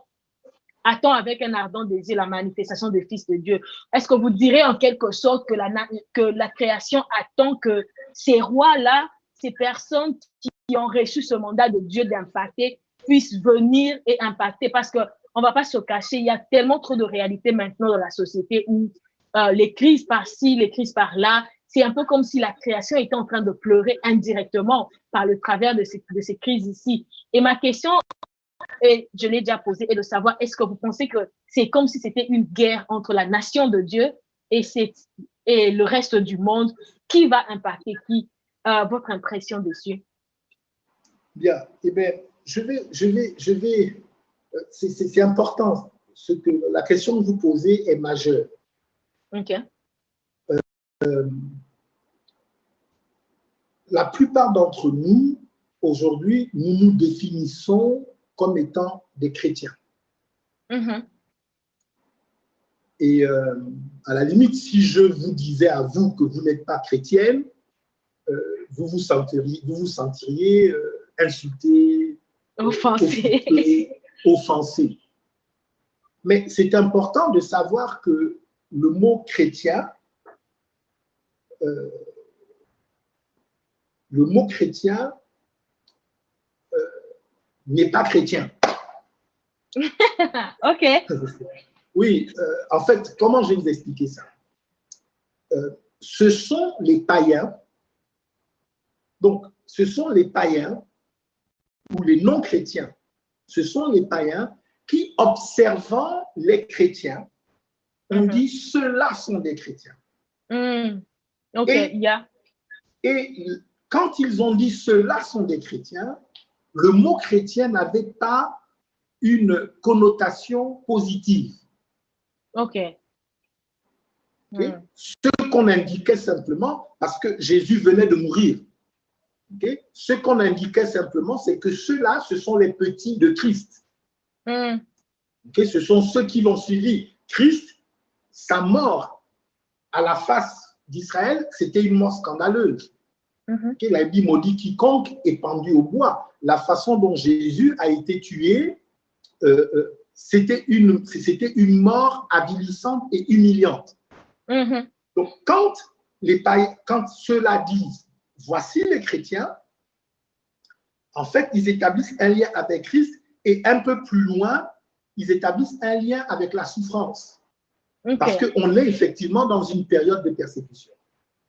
attend avec un ardent désir la manifestation des fils de Dieu. Est-ce que vous direz en quelque sorte que la création attend que ces rois-là, ces personnes qui ont reçu ce mandat de Dieu d'impacter, puissent venir et impacter? Parce qu'on ne va pas se cacher, il y a tellement trop de réalités maintenant dans la société où les crises par-ci, les crises par-là, c'est un peu comme si la création était en train de pleurer indirectement par le travers de ces crises ici. Et ma question, et je l'ai déjà posée, est de savoir, est-ce que vous pensez que c'est comme si c'était une guerre entre la nation de Dieu et le reste du monde? Qui va impacter qui? Votre impression dessus? Bien, eh bien, c'est important. La question que vous posez est majeure. OK. La plupart d'entre nous, aujourd'hui, nous nous définissons comme étant des chrétiens. Mm-hmm. Et à la limite, si je vous disais à vous que vous n'êtes pas chrétienne, vous vous sentiriez insulté, offensé. Mais c'est important de savoir que le mot chrétien, n'est pas chrétien. OK. Oui, en fait, comment je vais vous expliquer ça? Ce sont les païens, donc ce sont les païens ou les non-chrétiens, ce sont les païens qui, observant les chrétiens, ont dit ceux-là sont des chrétiens. OK, et quand ils ont dit ceux-là sont des chrétiens, le mot chrétien n'avait pas une connotation positive. OK. Ce qu'on indiquait simplement, parce que Jésus venait de mourir, ce qu'on indiquait simplement, c'est que ceux-là, ce sont les petits de Christ. Ce sont ceux qui l'ont suivi. Christ, sa mort à la face d'Israël, c'était une mort scandaleuse. La Bible maudit quiconque est pendu au bois. La façon dont Jésus a été tué, c'était une mort avilissante et humiliante. Donc, quand ceux-là disent « voici les chrétiens », en fait, ils établissent un lien avec Christ et un peu plus loin, ils établissent un lien avec la souffrance. Parce qu'on est effectivement dans une période de persécution.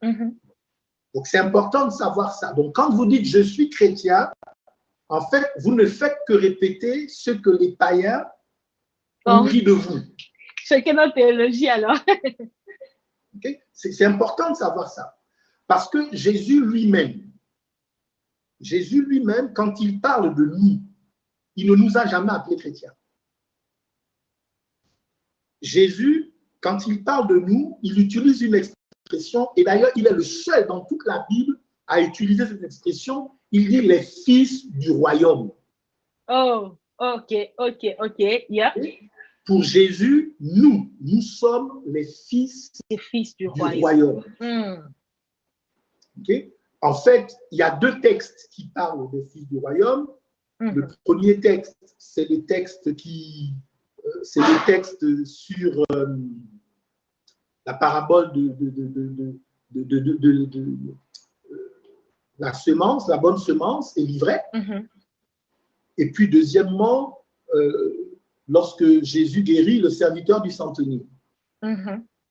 Donc, c'est important de savoir ça. Donc, quand vous dites « je suis chrétien », en fait, vous ne faites que répéter ce que les païens ont dit de vous. Chacun notre théologie, alors. C'est important de savoir ça. Parce que Jésus lui-même, quand il parle de nous, il ne nous a jamais appelés chrétiens. Jésus, quand il parle de nous, il utilise une expression, et d'ailleurs, il est le seul dans toute la Bible à utiliser cette expression. Il dit les fils du royaume. Oh, OK. Yeah. Pour Jésus, nous sommes les fils du royaume. En fait, il y a deux textes qui parlent des fils du royaume. Le premier texte, c'est le texte sur la parabole de la semence, la bonne semence et l'ivraie. Et puis, deuxièmement, lorsque Jésus guérit le serviteur du centenier.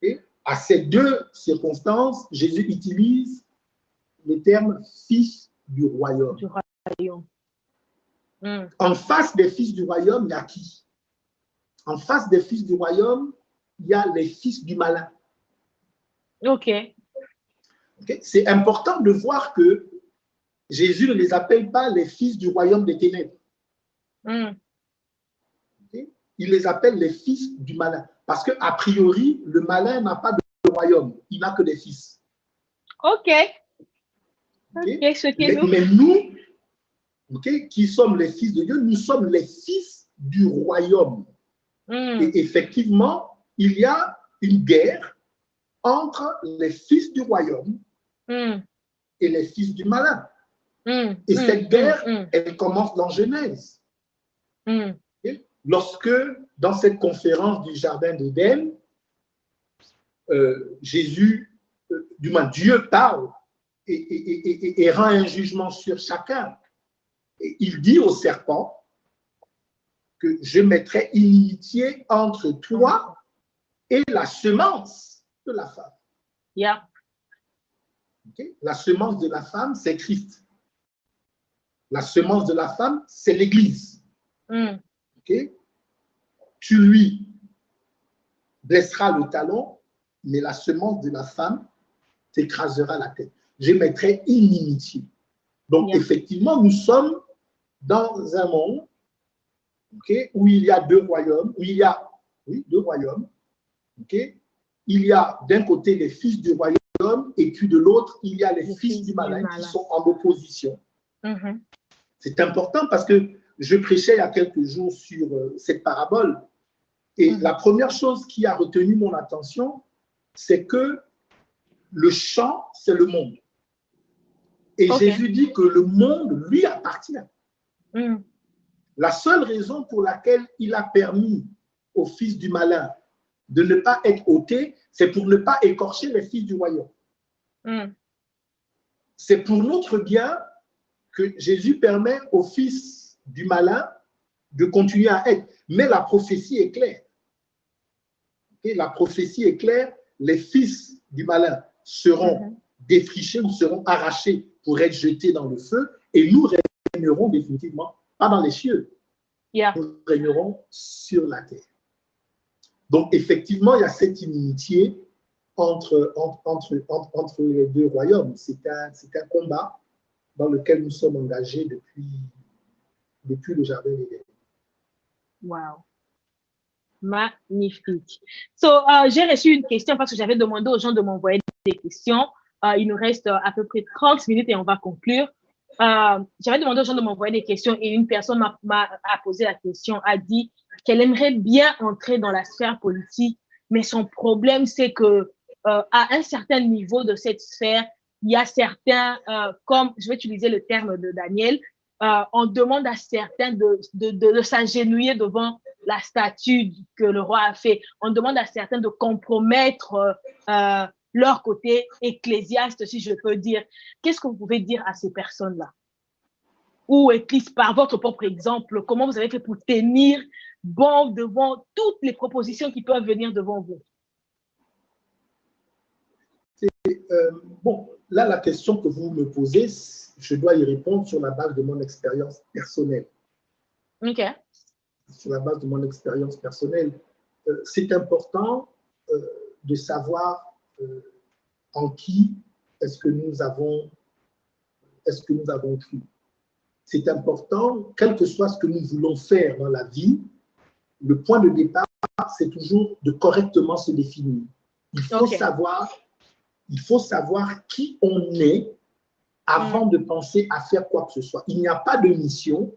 Et à ces deux circonstances, Jésus utilise le terme « fils du royaume ». En face des fils du royaume, il y a qui? En face des fils du royaume, il y a les fils du malin. C'est important de voir que Jésus ne les appelle pas les fils du royaume des ténèbres. Il les appelle les fils du malin. Parce qu'a priori, le malin n'a pas de royaume. Il n'a que des fils. Mais nous, qui sommes les fils de Dieu, nous sommes les fils du royaume. Et effectivement, il y a une guerre entre les fils du royaume et les fils du malin. Et cette guerre, elle commence dans Genèse. Lorsque, dans cette conférence du Jardin d'Éden, Dieu parle et rend un jugement sur chacun. Et il dit au serpent que je mettrai inimitié entre toi et la semence de la femme. Yeah. Okay? La semence de la femme, c'est Christ. La semence de la femme, c'est l'Église. Okay? Tu lui blesseras le talon, mais la semence de la femme t'écrasera la tête. Je mettrai inimitié. Donc, effectivement, nous sommes dans un monde où il y a deux royaumes, deux royaumes. Il y a d'un côté les fils du royaume et puis de l'autre, il y a les fils du malin qui sont en opposition. C'est important parce que je prêchais il y a quelques jours sur cette parabole et la première chose qui a retenu mon attention, c'est que le champ, c'est le monde. Et Jésus dit que le monde lui appartient. La seule raison pour laquelle il a permis aux fils du malin de ne pas être ôtés, c'est pour ne pas écorcher les fils du royaume. C'est pour notre bien que Jésus permet aux fils du malin de continuer à être. Mais la prophétie est claire. La prophétie est claire, les fils du malin seront défrichés ou seront arrachés pour être jetés dans le feu et nous régnerons définitivement, pas dans les cieux, nous régnerons sur la terre. Donc, effectivement, il y a cette inimitié entre les deux royaumes. C'est un combat dans lequel nous sommes engagés depuis le Jardin d'Éden. Wow. Magnifique. J'ai reçu une question parce que j'avais demandé aux gens de m'envoyer des questions. Il nous reste à peu près 30 minutes et on va conclure. J'avais demandé aux gens de m'envoyer des questions et une personne m'a posé la question, a dit qu'elle aimerait bien entrer dans la sphère politique, mais son problème, c'est que à un certain niveau de cette sphère, il y a certains, comme je vais utiliser le terme de Daniel, on demande à certains de s'agenouiller devant la statue que le roi a fait. On demande à certains de compromettre leur côté ecclésiaste, si je peux dire. Qu'est-ce que vous pouvez dire à ces personnes-là? Ou Église, par votre propre exemple, comment vous avez fait pour tenir bon devant toutes les propositions qui peuvent venir devant vous? Bon, là, la question que vous me posez, je dois y répondre sur la base de mon expérience personnelle. OK. Sur la base de mon expérience personnelle, c'est important de savoir en qui est-ce que nous avons cru. C'est important, quel que soit ce que nous voulons faire dans la vie, le point de départ, c'est toujours de correctement se définir. Il faut savoir qui on est avant de penser à faire quoi que ce soit. Il n'y a pas de mission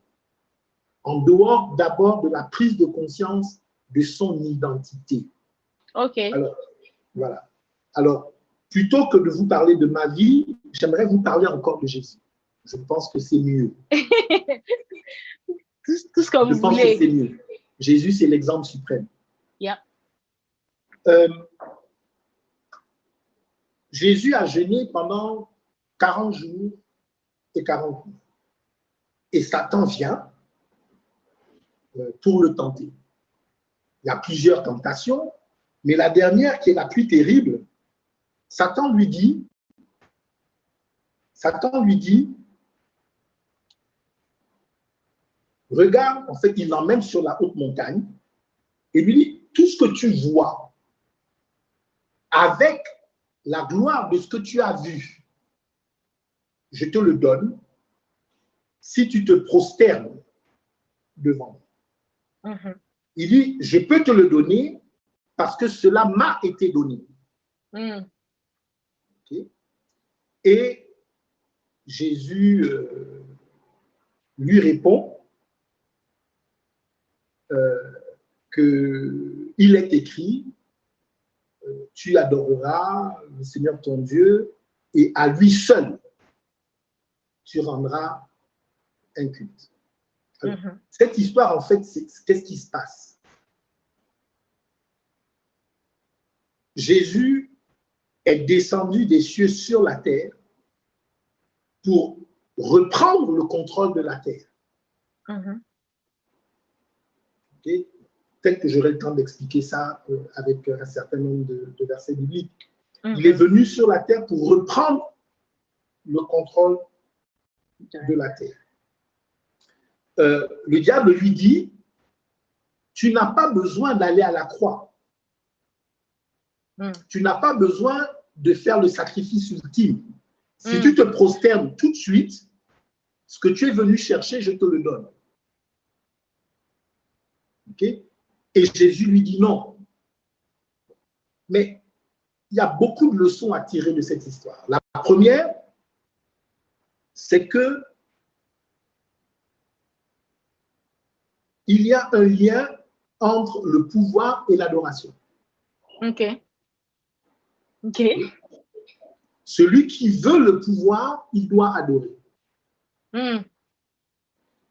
en dehors d'abord de la prise de conscience de son identité. OK. Alors, voilà. Alors, plutôt que de vous parler de ma vie, j'aimerais vous parler encore de Jésus. Je pense que c'est mieux. tout ce que vous voulez. Je pense que c'est mieux. Jésus, c'est l'exemple suprême. Yeah. Jésus a jeûné pendant 40 jours et 40 nuits. Et Satan vient pour le tenter. Il y a plusieurs tentations, mais la dernière qui est la plus terrible, Satan lui dit, regarde, en fait, il l'emmène sur la haute montagne et lui dit, tout ce que tu vois avec la gloire de ce que tu as vu, je te le donne si tu te prosternes devant moi. Il dit, je peux te le donner parce que cela m'a été donné. Okay. Et Jésus lui répond qu'il est écrit, tu adoreras le Seigneur ton Dieu et à lui seul, tu rendras un culte. Alors, cette histoire, en fait, qu'est-ce qui se passe? Jésus est descendu des cieux sur la terre pour reprendre le contrôle de la terre. Okay? Peut-être que j'aurai le temps d'expliquer ça avec un certain nombre de versets bibliques. Il est venu sur la terre pour reprendre le contrôle de la terre. Le diable lui dit, tu n'as pas besoin d'aller à la croix. Tu n'as pas besoin de faire le sacrifice ultime. Si tu te prosternes tout de suite, ce que tu es venu chercher, je te le donne. Okay? Et Jésus lui dit non. Mais il y a beaucoup de leçons à tirer de cette histoire. La première, c'est que il y a un lien entre le pouvoir et l'adoration. OK. Celui qui veut le pouvoir, il doit adorer.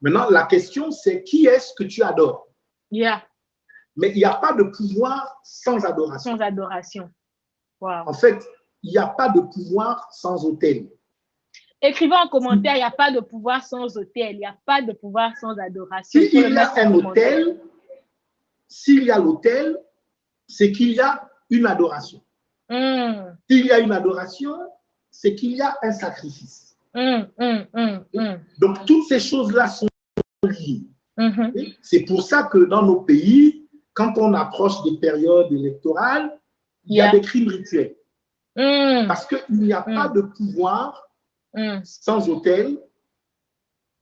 Maintenant, la question, c'est qui est-ce que tu adores? Mais il n'y a pas de pouvoir sans adoration. Sans adoration. Wow. En fait, il n'y a pas de pouvoir sans autel. Écrivez en commentaire, il n'y a pas de pouvoir sans autel, il n'y a pas de pouvoir sans adoration. S'il y a un autel, s'il y a l'autel, c'est qu'il y a une adoration. S'il y a une adoration, c'est qu'il y a un sacrifice. Donc, toutes ces choses-là sont liées. C'est pour ça que dans nos pays, quand on approche des périodes électorales, il y a des crimes rituels. Parce qu'il n'y a pas de pouvoir sans autel.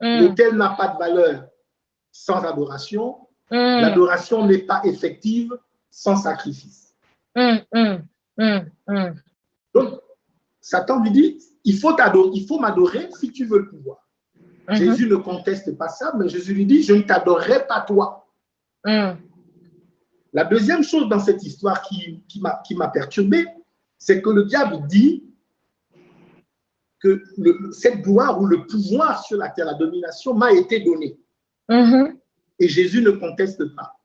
L'autel n'a pas de valeur sans adoration. L'adoration n'est pas effective sans sacrifice. Donc, Satan lui dit, il faut m'adorer si tu veux le pouvoir. Jésus ne conteste pas ça, mais Jésus lui dit, je ne t'adorerai pas toi. La deuxième chose dans cette histoire qui m'a perturbé, c'est que le diable dit que cette gloire ou le pouvoir sur la terre, la domination, m'a été donnée. Et Jésus ne conteste pas.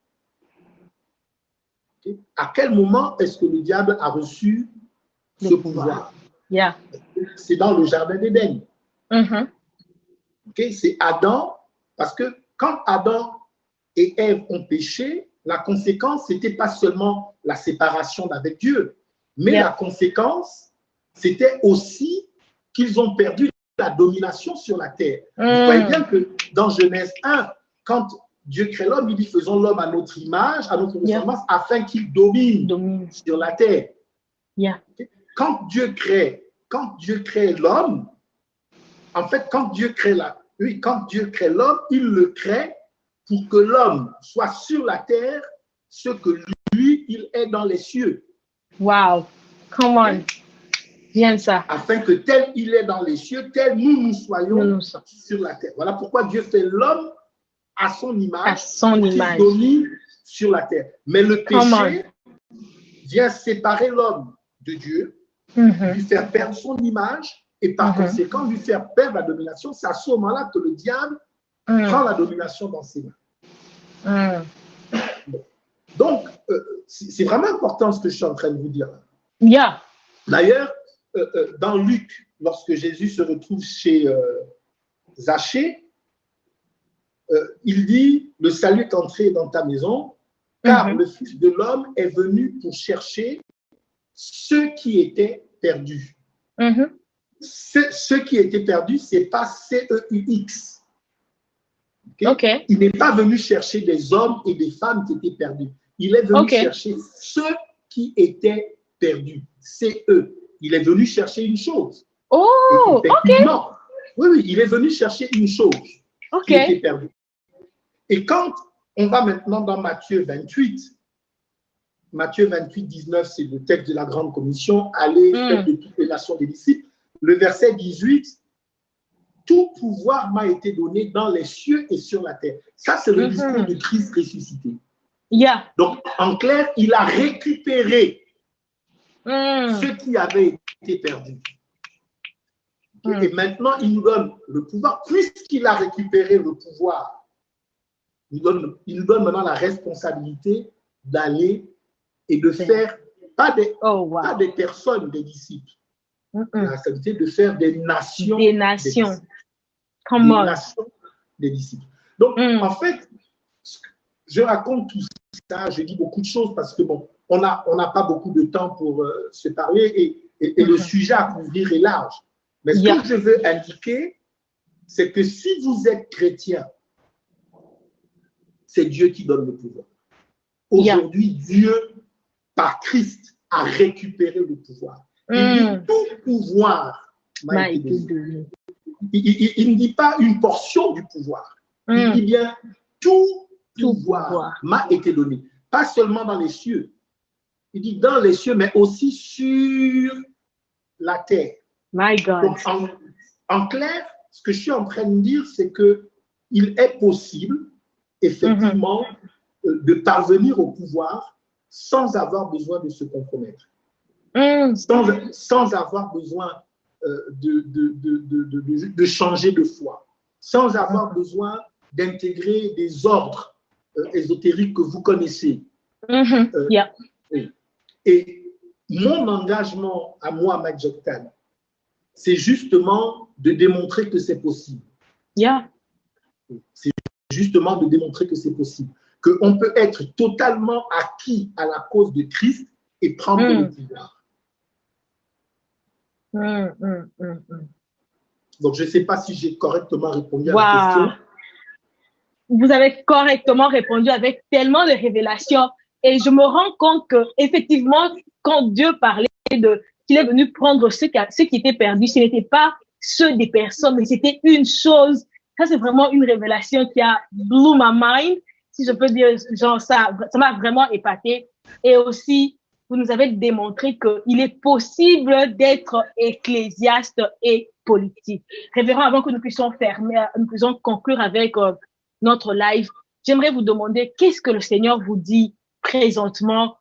Okay? À quel moment est-ce que le diable a reçu ce pouvoir? C'est dans le jardin d'Éden. Okay? C'est Adam, parce que quand Adam et Ève ont péché, la conséquence, ce n'était pas seulement la séparation d'avec Dieu, mais la conséquence, c'était aussi qu'ils ont perdu la domination sur la terre. Vous voyez bien que dans Genèse 1, quand Dieu crée l'homme, il dit faisons l'homme à notre image, à notre ressemblance, afin qu'il domine sur la terre. Okay? Quand Dieu crée l'homme, en fait, quand Dieu crée l'homme, il le crée pour que l'homme soit sur la terre ce que lui, il est dans les cieux. Wow, come on. Bien ça. Afin que tel il est dans les cieux, tel nous soyons sur la terre. Voilà pourquoi Dieu fait l'homme à son image, qui domine sur la terre. Mais le péché vient séparer l'homme de Dieu, lui faire perdre son image et par conséquent lui faire perdre la domination. C'est à ce moment-là que le diable prend la domination dans ses mains. Bon. Donc, c'est vraiment important ce que je suis en train de vous dire. D'ailleurs, dans Luc, lorsque Jésus se retrouve chez Zachée, il dit, le salut est entré dans ta maison, car le Fils de l'homme est venu pour chercher ceux qui étaient perdus. Ceux qui étaient perdus, ce n'est pas C-E-U-X. Okay? Il n'est pas venu chercher des hommes et des femmes qui étaient perdus. Il est venu chercher ceux qui étaient perdus. C-E. Il est venu chercher une chose. Oh, effectivement, oui, il est venu chercher une chose qui était perdue. Et quand on va maintenant dans Matthieu 28, 19, c'est le texte de la Grande Commission, allez, faites de toutes les nations des disciples. Le verset 18, tout pouvoir m'a été donné dans les cieux et sur la terre. Ça, c'est le discours du Christ ressuscité. Donc, en clair, il a récupéré ce qui avait été perdu. Et maintenant, il nous donne le pouvoir, puisqu'il a récupéré le pouvoir, il nous donne maintenant la responsabilité d'aller et de faire, pas des personnes, des disciples, la responsabilité de faire des nations. Des nations. Des disciples. Donc, en fait, je raconte tout ça, je dis beaucoup de choses parce que, bon, on n'a pas beaucoup de temps pour se parler et le sujet à couvrir est large. Mais ce que je veux indiquer, c'est que si vous êtes chrétien, c'est Dieu qui donne le pouvoir. Aujourd'hui, Dieu, par Christ, a récupéré le pouvoir. Il dit tout pouvoir m'a été donné. Il ne dit pas une portion du pouvoir. Il dit bien tout pouvoir m'a été donné. Pas seulement dans les cieux. Il dit dans les cieux, mais aussi sur la terre. My God. Donc, en clair, ce que je suis en train de dire, c'est qu'il est possible, effectivement, de parvenir au pouvoir sans avoir besoin de se compromettre. Sans avoir besoin de changer de foi, sans avoir besoin d'intégrer des ordres ésotériques que vous connaissez. Et mon engagement à moi, Mike Joktan, c'est justement de démontrer que c'est possible. C'est justement de démontrer que c'est possible. Qu'on peut être totalement acquis à la cause de Christ et prendre le pouvoir. Donc, je ne sais pas si j'ai correctement répondu à la question. Vous avez correctement répondu avec tellement de révélations. Et je me rends compte qu'effectivement, quand Dieu parlait qu'il est venu prendre ce qui était perdu, ce n'était pas ceux des personnes, mais c'était une chose. Ça, c'est vraiment une révélation qui a blew my mind, si je peux dire, genre ça m'a vraiment épaté. Et aussi, vous nous avez démontré qu'il est possible d'être ecclésiaste et politique. Révérend, avant que nous puissions conclure avec notre live, j'aimerais vous demander qu'est-ce que le Seigneur vous dit présentement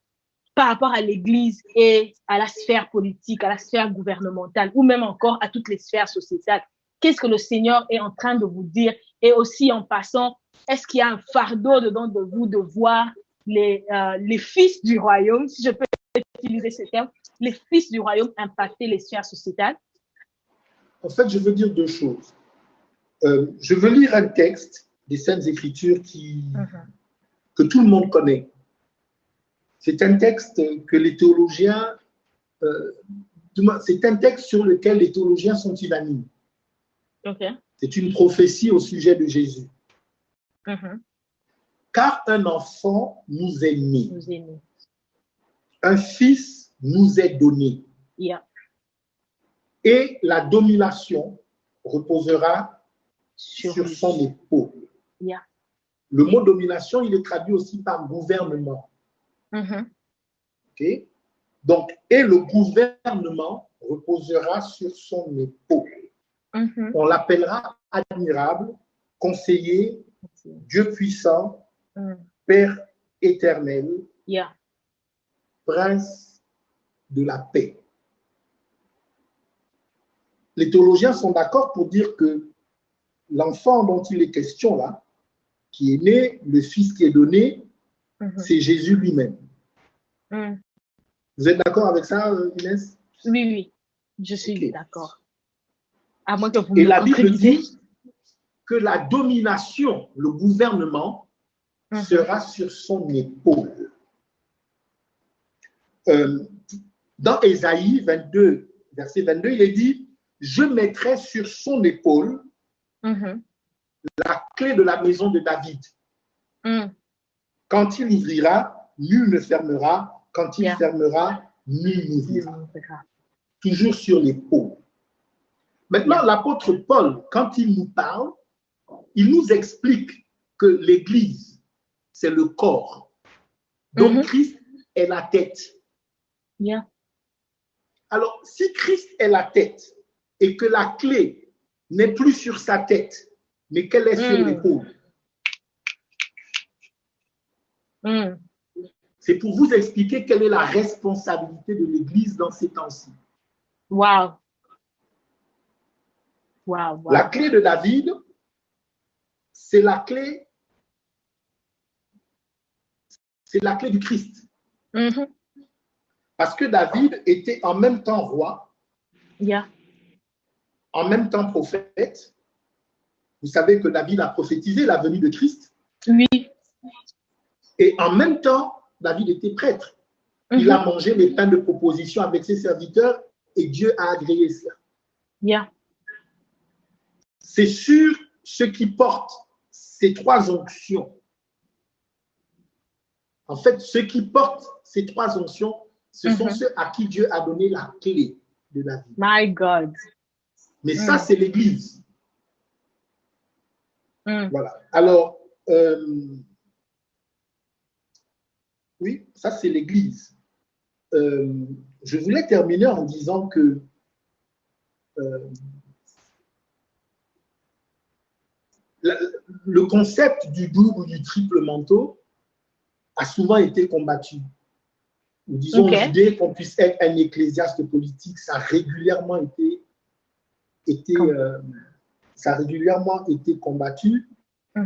par rapport à l'Église et à la sphère politique, à la sphère gouvernementale, ou même encore à toutes les sphères sociétales. Qu'est-ce que le Seigneur est en train de vous dire? Et aussi, en passant, est-ce qu'il y a un fardeau dedans de vous de voir les fils du royaume, si je peux utiliser ce terme, les fils du royaume impacter les sphères sociétales? En fait, je veux dire deux choses. Je veux lire un texte des Saintes Écritures que tout le monde connaît. C'est un texte que les théologiens, c'est un texte sur lequel les théologiens sont unanimes. C'est une prophétie au sujet de Jésus. Car un enfant nous est né, un fils nous est donné, et la domination reposera sur son épaule. Le mot domination, il est traduit aussi par gouvernement. Okay? Donc, et le gouvernement reposera sur son épaule. On l'appellera admirable, conseiller, Dieu puissant, Père éternel, Prince de la paix. Les théologiens sont d'accord pour dire que l'enfant dont il est question là, qui est né, le fils qui est donné, c'est Jésus lui-même. Vous êtes d'accord avec ça, Inès? Oui, je suis d'accord. À moins que vous Et la Bible dit que la domination, le gouvernement, sera sur son épaule. Dans Ésaïe 22, verset 22, il est dit « Je mettrai sur son épaule la clé de la maison de David. Quand il ouvrira, nul ne fermera. Quand il fermera, nul n'ouvrira. » Toujours sur l'épaule. Maintenant, l'apôtre Paul, quand il nous parle, il nous explique que l'Église, c'est le corps. Donc, Christ est la tête. Alors, si Christ est la tête et que la clé n'est plus sur sa tête, mais qu'elle est sur l'épaule, c'est pour vous expliquer quelle est la responsabilité de l'Église dans ces temps-ci. Wow. Wow, wow. La clé de David, c'est la clé du Christ. Mhm. Parce que David était en même temps roi, Yeah. en même temps prophète. Vous savez que David a prophétisé la venue de Christ. Oui. Et en même temps, David était prêtre. Il a mangé les pains de proposition avec ses serviteurs et Dieu a agréé cela. Yeah. C'est sur ceux qui portent ces trois onctions. En fait, ceux qui portent ces trois onctions, ce sont ceux à qui Dieu a donné la clé de la vie. My God. Mais ça, c'est l'Église. Voilà. Alors, oui, ça, c'est l'Église. Je voulais terminer en disant que le concept du double ou du triple manteau a souvent été combattu. Ou disons, l'idée qu'on puisse être un ecclésiaste politique, ça a régulièrement été combattu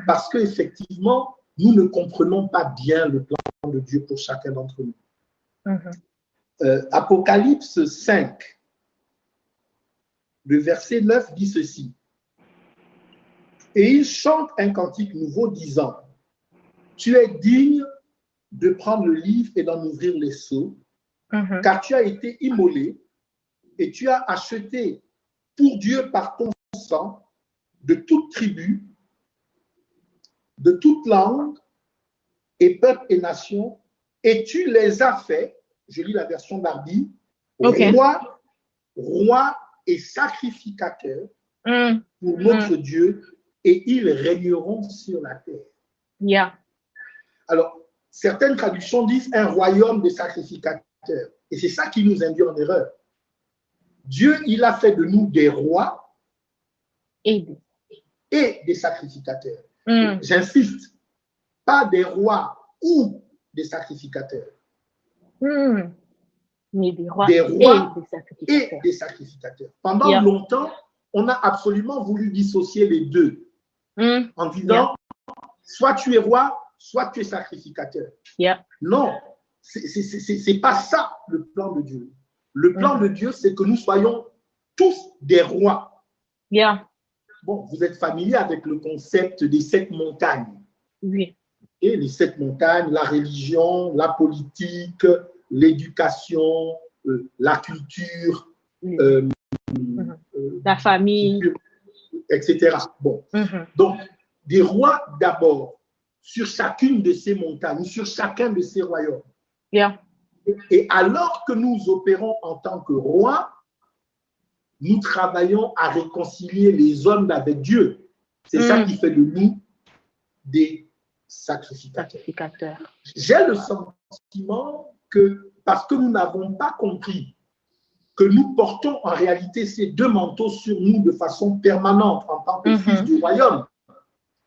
parce qu'effectivement, nous ne comprenons pas bien le plan de Dieu pour chacun d'entre nous. Apocalypse 5, le verset 9 dit ceci. Et il chante un cantique nouveau disant, tu es digne de prendre le livre et d'en ouvrir les sceaux, car tu as été immolé et tu as acheté pour Dieu par ton sang de toute tribu, de toute langue et peuple et nation, et tu les as fait, je lis la version Darby, roi et sacrificateur pour notre Dieu, et ils régneront sur la terre. Yeah. Alors, certaines traductions disent un royaume de sacrificateurs. Et c'est ça qui nous induit en erreur. Dieu, il a fait de nous des rois et des sacrificateurs. J'insiste, pas des rois ou des sacrificateurs. Mais des rois, et des sacrificateurs. Pendant longtemps, on a absolument voulu dissocier les deux en disant soit tu es roi, soit tu es sacrificateur. Non, c'est pas ça le plan de Dieu. Le plan de Dieu, c'est que nous soyons tous des rois. Bon, vous êtes familier avec le concept des 7 montagnes. Oui. Et les 7 montagnes, la religion, la politique, l'éducation, la culture, la famille, etc. Bon. Donc, des rois d'abord sur chacune de ces montagnes, sur chacun de ces royaumes. Et alors que nous opérons en tant que rois, nous travaillons à réconcilier les hommes avec Dieu. C'est ça qui fait de nous des sacrificateurs. J'ai le sentiment que, parce que nous n'avons pas compris que nous portons en réalité ces deux manteaux sur nous de façon permanente en tant que fils du royaume,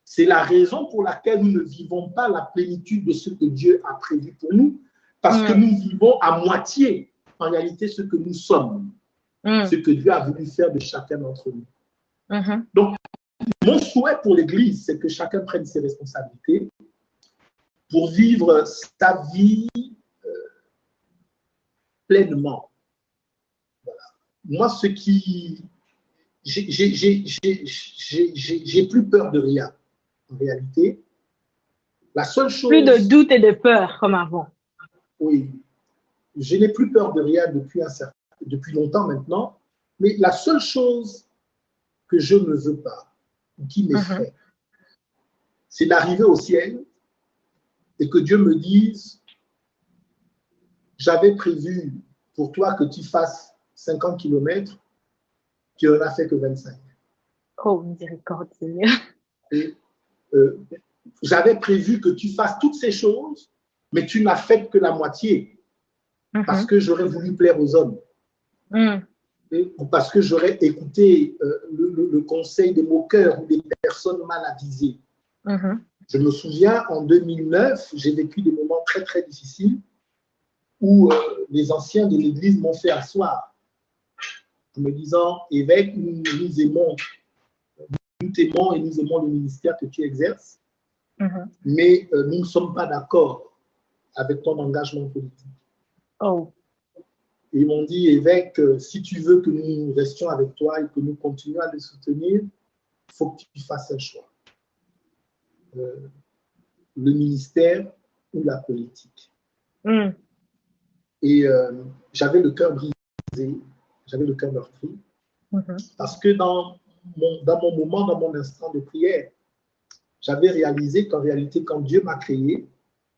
c'est la raison pour laquelle nous ne vivons pas la plénitude de ce que Dieu a prévu pour nous, parce que nous vivons à moitié en réalité ce que nous sommes, ce que Dieu a voulu faire de chacun d'entre nous. Donc, mon souhait pour l'Église, c'est que chacun prenne ses responsabilités pour vivre sa vie pleinement. Voilà. Moi, ce qui... J'ai plus peur de rien, en réalité. La seule chose... Plus de doute et de peur, comme avant. Oui. Je n'ai plus peur de rien depuis longtemps maintenant. Mais la seule chose que je ne veux pas, qui m'effraie, c'est d'arriver au ciel et que Dieu me dise, j'avais prévu pour toi que tu fasses 50 km, tu n'en as fait que 25. Oh, miséricorde, Seigneur. J'avais prévu que tu fasses toutes ces choses, mais tu n'as fait que la moitié, parce que j'aurais voulu plaire aux hommes. Ou parce que j'aurais écouté le conseil des moqueurs ou des personnes mal avisées. Je me souviens, en 2009, j'ai vécu des moments très, très difficiles où les anciens de l'Église m'ont fait asseoir en me disant, évêque, nous t'aimons et nous aimons le ministère que tu exerces, mais nous ne sommes pas d'accord avec ton engagement politique. Oh. Et ils m'ont dit, évêque, si tu veux que nous restions avec toi et que nous continuions à le soutenir, il faut que tu fasses un choix. Le ministère ou la politique. Et j'avais le cœur brisé, j'avais le cœur meurtri, parce que dans mon moment, dans mon instant de prière, j'avais réalisé qu'en réalité, quand Dieu m'a créé,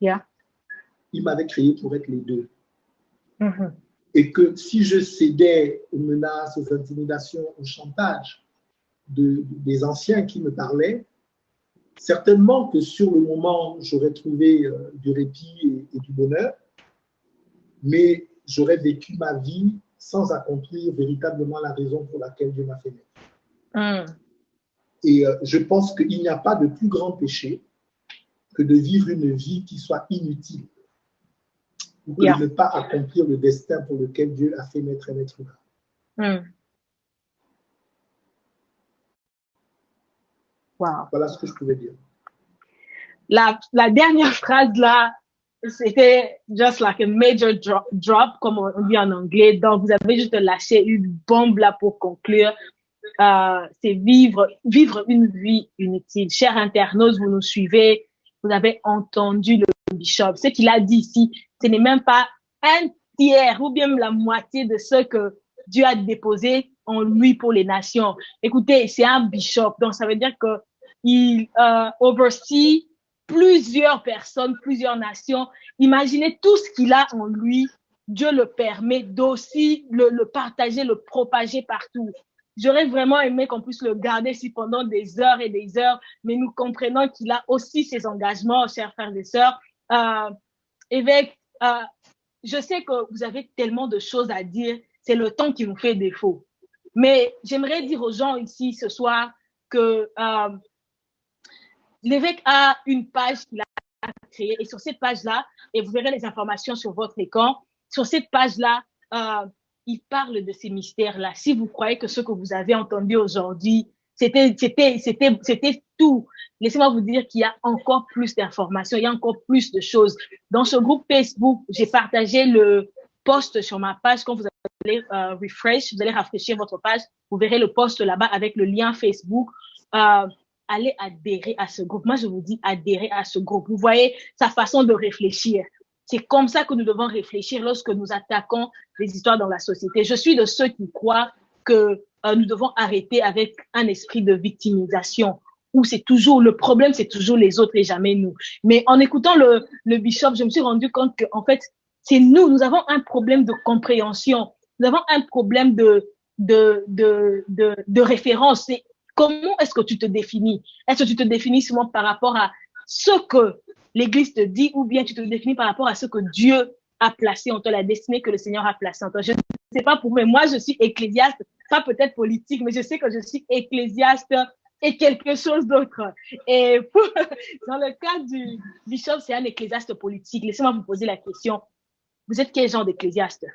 il m'avait créé pour être les deux. Et que si je cédais aux menaces, aux intimidations, au chantage des anciens qui me parlaient, certainement que sur le moment, j'aurais trouvé du répit et du bonheur, mais j'aurais vécu ma vie sans accomplir véritablement la raison pour laquelle Dieu m'a fait naître. Et je pense qu'il n'y a pas de plus grand péché que de vivre une vie qui soit inutile ou que de ne pas accomplir le destin pour lequel Dieu a fait naître un être humain. Wow. Voilà ce que je pouvais dire. La dernière phrase là, c'était just like a major drop, comme on dit en anglais. Donc, vous avez juste lâché une bombe là pour conclure. C'est vivre une vie inutile. Chers internautes, vous nous suivez, vous avez entendu le bishop. Ce qu'il a dit ici, ce n'est même pas un tiers ou bien la moitié de ce que Dieu a déposé en lui pour les nations. Écoutez, c'est un bishop, donc ça veut dire qu'il oversee plusieurs personnes, plusieurs nations. Imaginez tout ce qu'il a en lui. Dieu le permet d'aussi le partager, le propager partout. J'aurais vraiment aimé qu'on puisse le garder ici pendant des heures et des heures, mais nous comprenons qu'il a aussi ses engagements, chers frères et sœurs. Évêque, je sais que vous avez tellement de choses à dire, c'est le temps qui nous fait défaut. Mais j'aimerais dire aux gens ici ce soir que l'évêque a une page qu'il a créée, et sur cette page-là, et vous verrez les informations sur votre écran, sur cette page-là, il parle de ces mystères-là. Si vous croyez que ce que vous avez entendu aujourd'hui, c'était tout, laissez-moi vous dire qu'il y a encore plus d'informations, il y a encore plus de choses. Dans ce groupe Facebook, j'ai partagé le post sur ma page. Quand vous allez refresh, vous allez rafraîchir votre page, vous verrez le post là-bas avec le lien Facebook. Allez adhérer à ce groupe. Moi, je vous dis adhérer à ce groupe. Vous voyez sa façon de réfléchir. C'est comme ça que nous devons réfléchir lorsque nous attaquons les histoires dans la société. Je suis de ceux qui croient que nous devons arrêter avec un esprit de victimisation où c'est toujours le problème, c'est toujours les autres et jamais nous. Mais en écoutant le bishop, je me suis rendu compte que en fait, c'est nous avons un problème de compréhension, nous avons un problème de référence. C'est comment est-ce que tu te définis? Est-ce que tu te définis seulement par rapport à ce que l'Église te dit ou bien tu te définis par rapport à ce que Dieu a placé en toi, la destinée que le Seigneur a placée en toi? Je ne sais pas pour moi je suis ecclésiaste, pas peut-être politique, mais je sais que je suis ecclésiaste et quelque chose d'autre. Et dans le cas du bishop, c'est un ecclésiaste politique. Laissez-moi vous poser la question. Vous êtes quel genre d'ecclésiaste?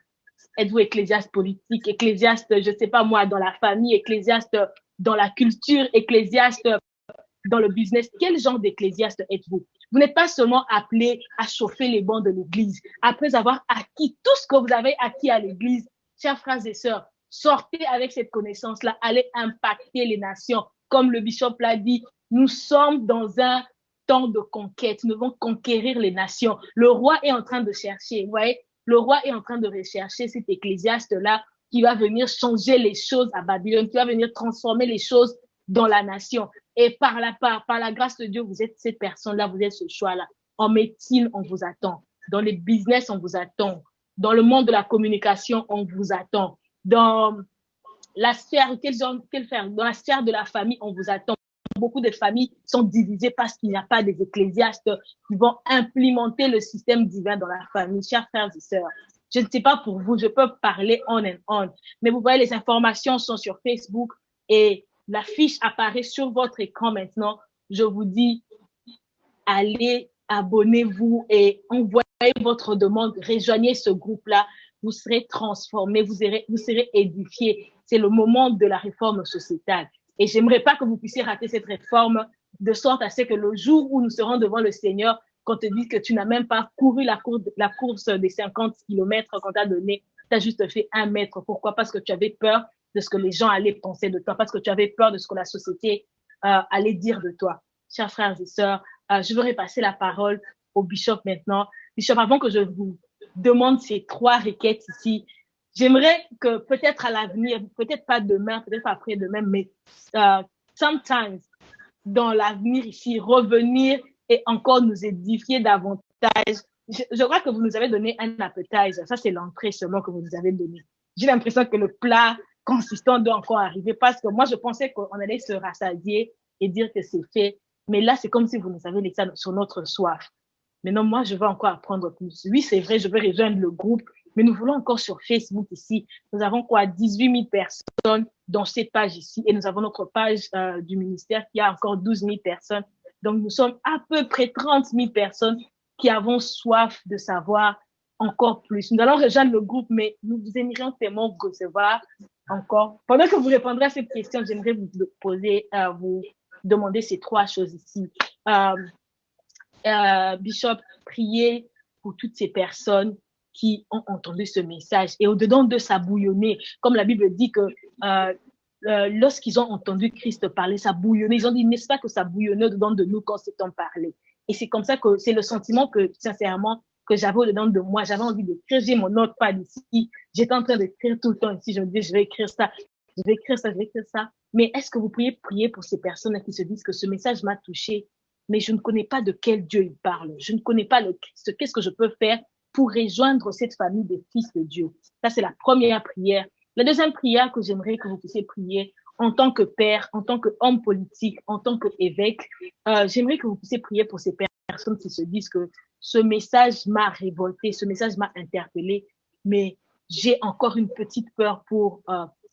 Êtes-vous ecclésiaste politique, ecclésiaste, je ne sais pas moi, dans la famille, ecclésiaste dans la culture, ecclésiaste dans le business? Quel genre d'ecclésiaste êtes-vous? Vous n'êtes pas seulement appelé à chauffer les bancs de l'Église. Après avoir acquis tout ce que vous avez acquis à l'Église, chers frères et sœurs, sortez avec cette connaissance-là, allez impacter les nations. Comme le bishop l'a dit, nous sommes dans un temps de conquête. Nous devons conquérir les nations. Le roi est en train de chercher, vous voyez, le roi est en train de rechercher cet ecclésiaste-là qui va venir changer les choses à Babylone, qui va venir transformer les choses dans la nation. Et par la grâce de Dieu, vous êtes cette personne-là, vous êtes ce choix-là. En médecine, on vous attend. Dans les business, on vous attend. Dans le monde de la communication, on vous attend. Dans la sphère, dans la sphère de la famille, on vous attend. Beaucoup de familles sont divisées parce qu'il n'y a pas des ecclésiastes qui vont implémenter le système divin dans la famille. Chers frères et sœurs, je ne sais pas pour vous, je peux parler on and on, mais vous voyez, les informations sont sur Facebook et la fiche apparaît sur votre écran maintenant. Je vous dis, allez, abonnez-vous et envoyez votre demande, rejoignez ce groupe-là, vous serez transformés, vous serez édifiés. C'est le moment de la réforme sociétale. Et j'aimerais pas que vous puissiez rater cette réforme de sorte à ce que le jour où nous serons devant le Seigneur, qu'on te dise que tu n'as même pas couru la course des 50 kilomètres qu'on t'a donné, tu as juste fait 1 mètre. Pourquoi? Parce que tu avais peur de ce que les gens allaient penser de toi, parce que tu avais peur de ce que la société allait dire de toi. Chers frères et sœurs, je veux repasser la parole au Bishop maintenant. Bishop, avant que je vous demande ces 3 requêtes ici, j'aimerais que peut-être à l'avenir, peut-être pas demain, peut-être après-demain, mais sometimes dans l'avenir ici, revenir et encore nous édifier davantage. Je crois que vous nous avez donné un appetizer. Ça, c'est l'entrée seulement que vous nous avez donné. J'ai l'impression que le plat consistant doit encore arriver parce que moi, je pensais qu'on allait se rassasier et dire que c'est fait. Mais là, c'est comme si vous nous avez laissé sur notre soif. Maintenant, moi, je veux encore apprendre plus. Oui, c'est vrai, je veux rejoindre le groupe, mais nous voulons encore sur Facebook ici. Nous avons 18 000 personnes dans cette page ici et nous avons notre page du ministère qui a encore 12 000 personnes. Donc, nous sommes à peu près 30 000 personnes qui avons soif de savoir encore plus. Nous allons rejoindre le groupe, mais nous vous aimerions tellement vous recevoir encore. Pendant que vous répondrez à cette question, j'aimerais vous poser, vous demander ces 3 choses ici. Bishop, priez pour toutes ces personnes qui ont entendu ce message et au-dedans de ça bouillonner, comme la Bible dit que lorsqu'ils ont entendu Christ parler, ça bouillonnait. Ils ont dit, n'est-ce pas que ça bouillonnait au-dedans de nous quand c'est en parlé? Et c'est comme ça que c'est le sentiment que, sincèrement, que j'avais au-dedans de moi. J'avais envie d'écrire, j'ai mon notepad ici. J'étais en train d'écrire tout le temps ici. Je me disais, je vais écrire ça, je vais écrire ça, je vais écrire ça. Mais est-ce que vous pourriez prier pour ces personnes qui se disent que ce message m'a touché, mais je ne connais pas de quel Dieu il parle. Je ne connais pas le Christ. Qu'est-ce que je peux faire pour rejoindre cette famille des fils de Dieu? Ça, c'est la première prière. La deuxième prière que j'aimerais que vous puissiez prier en tant que père, en tant qu'homme politique, en tant qu'évêque, j'aimerais que vous puissiez prier pour ces personnes qui se disent que ce message m'a révolté, ce message m'a interpellé, mais j'ai encore une petite peur pour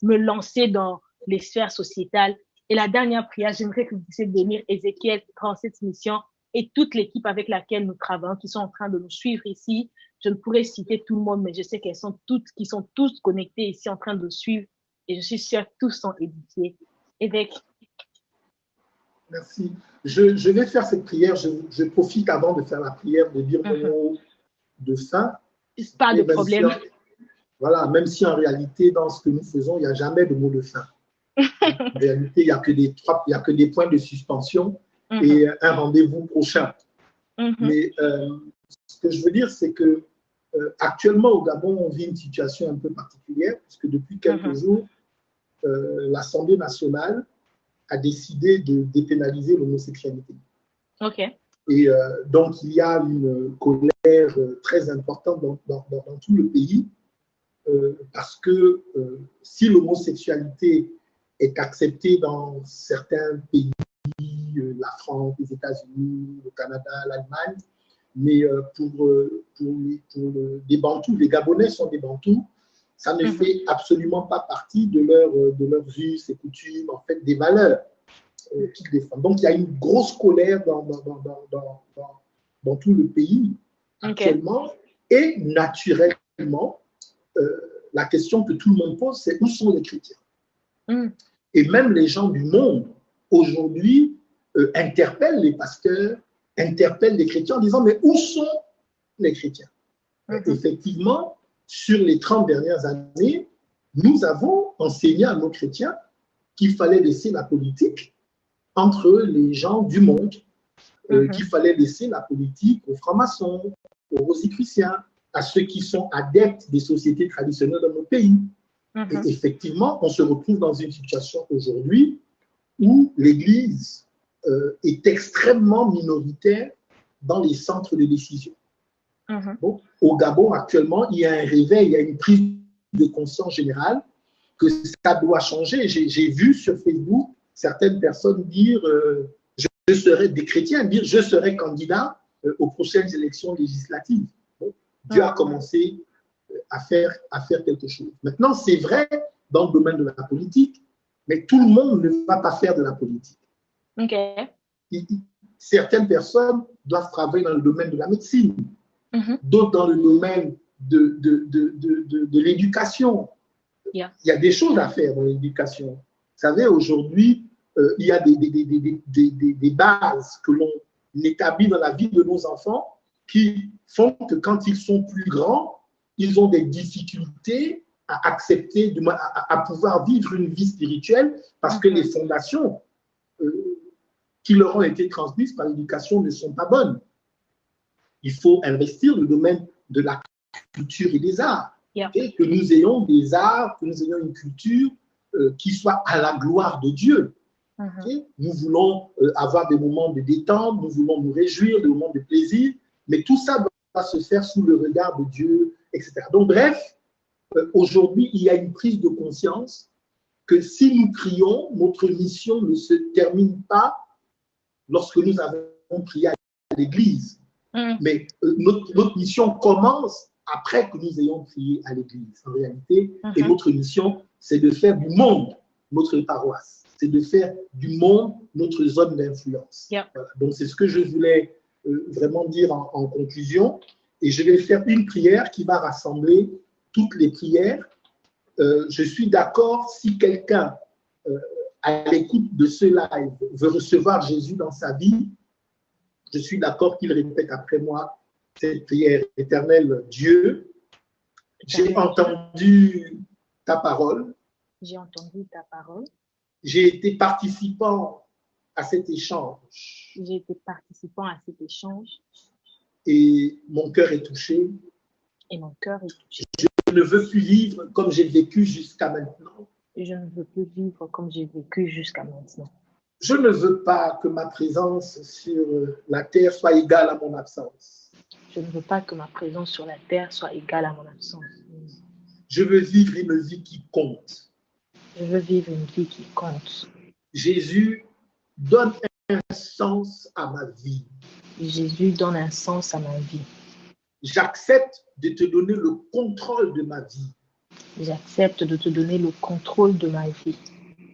me lancer dans les sphères sociétales. Et la dernière prière, j'aimerais que vous puissiez bénir Ézéchiel qui prend cette mission et toute l'équipe avec laquelle nous travaillons, qui sont en train de nous suivre ici. Je ne pourrais citer tout le monde, mais je sais qu'ils sont tous connectés ici en train de suivre et je suis sûre que tous sont édifiés. Évêque. Merci. Je vais faire cette prière. Je profite avant de faire la prière de dire mon mot de fin. Pas de problème. Voilà, même si en réalité, dans ce que nous faisons, il n'y a jamais de mot de fin. En réalité, il n'y a que des points de suspension et un rendez-vous prochain. Mais ce que je veux dire, c'est que actuellement au Gabon, on vit une situation un peu particulière, puisque depuis quelques jours, l'Assemblée nationale a décidé de dépénaliser l'homosexualité. Et donc, il y a une colère très importante dans tout le pays, parce que si l'homosexualité est acceptée dans certains pays, la France, les États-Unis, le Canada, l'Allemagne, mais pour des Bantous, les Gabonais sont des Bantous, ça ne fait absolument pas partie de leurs us et coutumes, en fait, des valeurs qu'ils défendent. Donc, il y a une grosse colère dans tout le pays actuellement, et naturellement, la question que tout le monde pose, c'est où sont les chrétiens? Et même les gens du monde, aujourd'hui, interpellent les pasteurs, interpellent les chrétiens en disant, mais où sont les chrétiens? Effectivement, sur les 30 dernières années, nous avons enseigné à nos chrétiens qu'il fallait laisser la politique entre les gens du monde, qu'il fallait laisser la politique aux francs-maçons, aux rosicruciens, à ceux qui sont adeptes des sociétés traditionnelles dans nos pays. Et effectivement, on se retrouve dans une situation aujourd'hui où l'Église est extrêmement minoritaire dans les centres de décision. Donc, au Gabon, actuellement, il y a un réveil, il y a une prise de conscience générale que ça doit changer. J'ai vu sur Facebook certaines personnes dire je serai des chrétiens, dire je serai candidat aux prochaines élections législatives. Donc, Dieu a commencé à faire quelque chose. Maintenant, c'est vrai dans le domaine de la politique, mais tout le monde ne va pas faire de la politique. Certaines personnes doivent travailler dans le domaine de la médecine, d'autres dans le domaine de l'éducation. Yeah. Il y a des choses à faire dans l'éducation. Vous savez, aujourd'hui, il y a des bases que l'on établit dans la vie de nos enfants qui font que quand ils sont plus grands, ils ont des difficultés à accepter, à pouvoir vivre une vie spirituelle parce que les fondations qui leur ont été transmises par l'éducation ne sont pas bonnes. Il faut investir dans le domaine de la culture et des arts. Yeah. Et que nous ayons des arts, que nous ayons une culture qui soit à la gloire de Dieu. Nous voulons avoir des moments de détente, nous voulons nous réjouir, des moments de plaisir, mais tout ça doit se faire sous le regard de Dieu, etc. Donc, bref, aujourd'hui, il y a une prise de conscience que si nous prions, notre mission ne se termine pas lorsque nous avons prié à l'église. Mais notre mission commence après que nous ayons prié à l'église, en réalité. Et notre mission, c'est de faire du monde notre paroisse. C'est de faire du monde notre zone d'influence. Yeah. Voilà. Donc, c'est ce que je voulais vraiment dire en conclusion. Et je vais faire une prière qui va rassembler toutes les prières. Je suis d'accord, si quelqu'un, à l'écoute de ce live, veut recevoir Jésus dans sa vie, je suis d'accord qu'il répète après moi cette prière. Éternel Dieu, j'ai entendu ta parole. J'ai entendu ta parole. J'ai été participant à cet échange. J'ai été participant à cet échange. Et mon cœur est touché. Et mon cœur est touché. Je ne veux plus vivre comme j'ai vécu jusqu'à maintenant. Et je ne veux plus vivre comme j'ai vécu jusqu'à maintenant. Je ne veux pas que ma présence sur la terre soit égale à mon absence. Je ne veux pas que ma présence sur la terre soit égale à mon absence. Je veux vivre une vie qui compte. Je veux vivre une vie qui compte. Jésus, donne un sens à ma vie. Jésus, donne un sens à ma vie. J'accepte de te donner le contrôle de ma vie. J'accepte de te donner le contrôle de ma vie.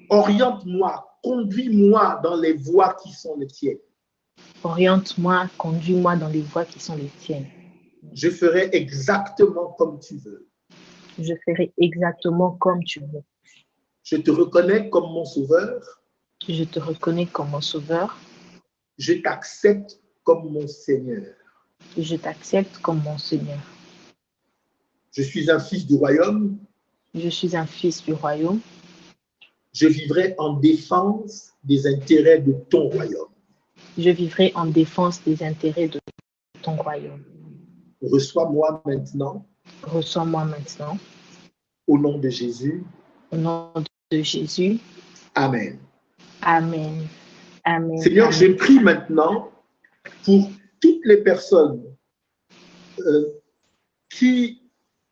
Oriente-moi, conduis-moi dans les voies qui sont les tiennes. Oriente-moi, conduis-moi dans les voies qui sont les tiennes. Je ferai exactement comme tu veux. Je ferai exactement comme tu veux. Je te reconnais comme mon sauveur. Je te reconnais comme mon sauveur. Je t'accepte comme mon Seigneur. Je t'accepte comme mon Seigneur. Je suis un fils du royaume. Je suis un fils du royaume. Je vivrai en défense des intérêts de ton royaume. Je vivrai en défense des intérêts de ton royaume. Reçois-moi maintenant. Reçois-moi maintenant. Au nom de Jésus. Au nom de Jésus. Amen. Amen. Amen. Seigneur, Amen. je prie maintenant pour toutes les personnes qui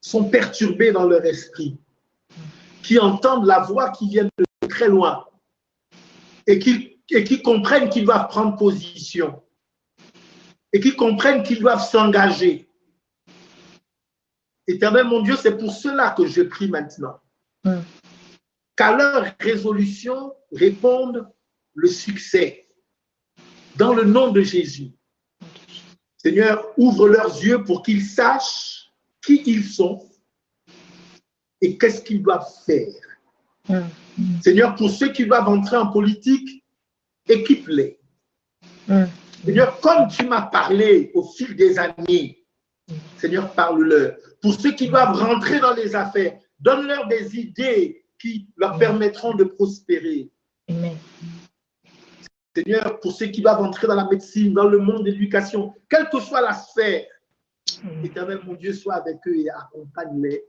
sont perturbées dans leur esprit, qui entendent la voix qui vient de très loin et qui comprennent qu'ils doivent prendre position et qui comprennent qu'ils doivent s'engager. Éternel mon Dieu, c'est pour cela que je prie maintenant. Qu'à leur résolution réponde le succès. Dans le nom de Jésus. Seigneur, ouvre leurs yeux pour qu'ils sachent qui ils sont et qu'est-ce qu'ils doivent faire. Seigneur, pour ceux qui doivent entrer en politique, équipe-les. Seigneur, comme tu m'as parlé au fil des années, Seigneur, parle-leur. Pour ceux qui doivent rentrer dans les affaires, donne-leur des idées qui leur permettront de prospérer. Amen. Seigneur, pour ceux qui doivent entrer dans la médecine, dans le monde de l'éducation, quelle que soit la sphère, Éternel, mon Dieu, sois avec eux et accompagne-les.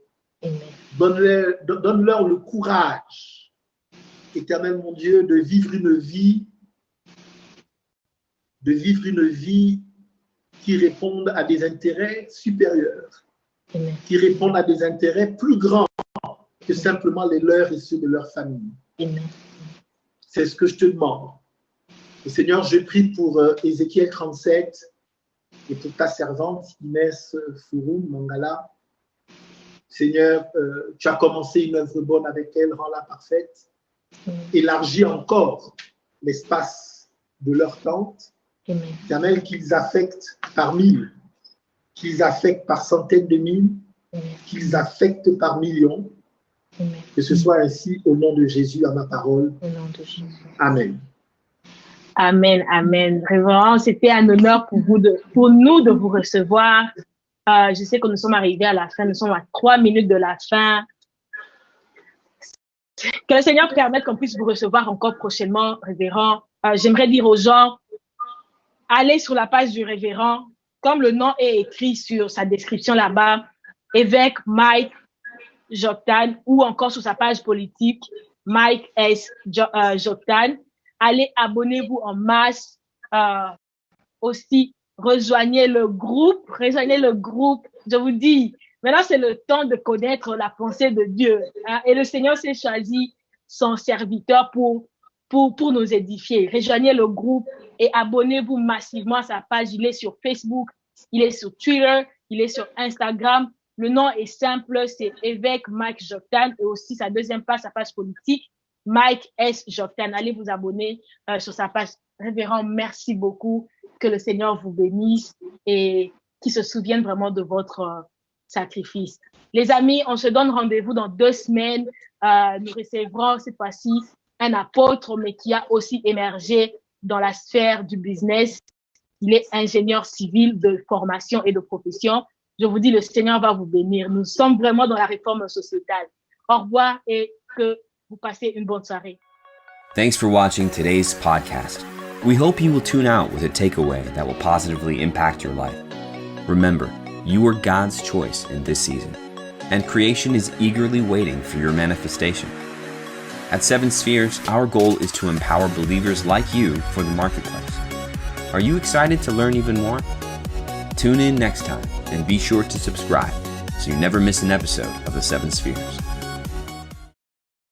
Donne-leur le courage, Éternel, mon Dieu, de vivre une vie qui réponde à des intérêts supérieurs, qui répondent à des intérêts plus grands que simplement les leurs et ceux de leur famille. C'est ce que je te demande. Et Seigneur, je prie pour Ézéchiel 37 et pour ta servante Inès Fouroum Mangala. Seigneur, tu as commencé une œuvre bonne avec elle, rends-la parfaite. Élargis encore l'espace de leur tente Amen. Éternel, qu'ils affectent par mille, qu'ils affectent par centaines de mille, qu'ils affectent par millions. Amen. Que ce soit ainsi au nom de Jésus à ma parole. Au nom de Jésus. Amen. Amen, amen. Révérend, c'était un honneur pour nous de vous recevoir. Je sais que nous sommes arrivés à la fin, nous sommes à 3 minutes de la fin. Que le Seigneur permette qu'on puisse vous recevoir encore prochainement, révérend. J'aimerais dire aux gens, allez sur la page du révérend, comme le nom est écrit sur sa description là-bas, évêque Mike Joktan, ou encore sur sa page politique, Mike S. Joktan. Allez, abonnez-vous en masse. Aussi, rejoignez le groupe. Je vous dis, maintenant, c'est le temps de connaître la pensée de Dieu. Hein, et le Seigneur s'est choisi son serviteur pour nous édifier. Rejoignez le groupe et abonnez-vous massivement à sa page. Il est sur Facebook, il est sur Twitter, il est sur Instagram. Le nom est simple, c'est évêque Mike Joktan, et aussi sa deuxième page, sa page politique, Mike S. Joktan. Allez vous abonner sur sa page. Révérend, merci beaucoup. Que le Seigneur vous bénisse et qu'il se souvienne vraiment de votre sacrifice. Les amis, on se donne rendez-vous dans 2 semaines. Nous recevrons cette fois-ci un apôtre, mais qui a aussi émergé dans la sphère du business. Il est ingénieur civil de formation et de profession. Je vous dis, le Seigneur va vous bénir. Nous sommes vraiment dans la réforme sociétale. Au revoir et que vous passez une bonne soirée. Thanks for watching today's podcast. We hope you will tune out with a takeaway that will positively impact your life. Remember, you are God's choice in this season, and creation is eagerly waiting for your manifestation. At Seven Spheres, our goal is to empower believers like you for the marketplace. Are you excited to learn even more? Tune in next time and be sure to subscribe so you never miss an episode of the Seven Spheres.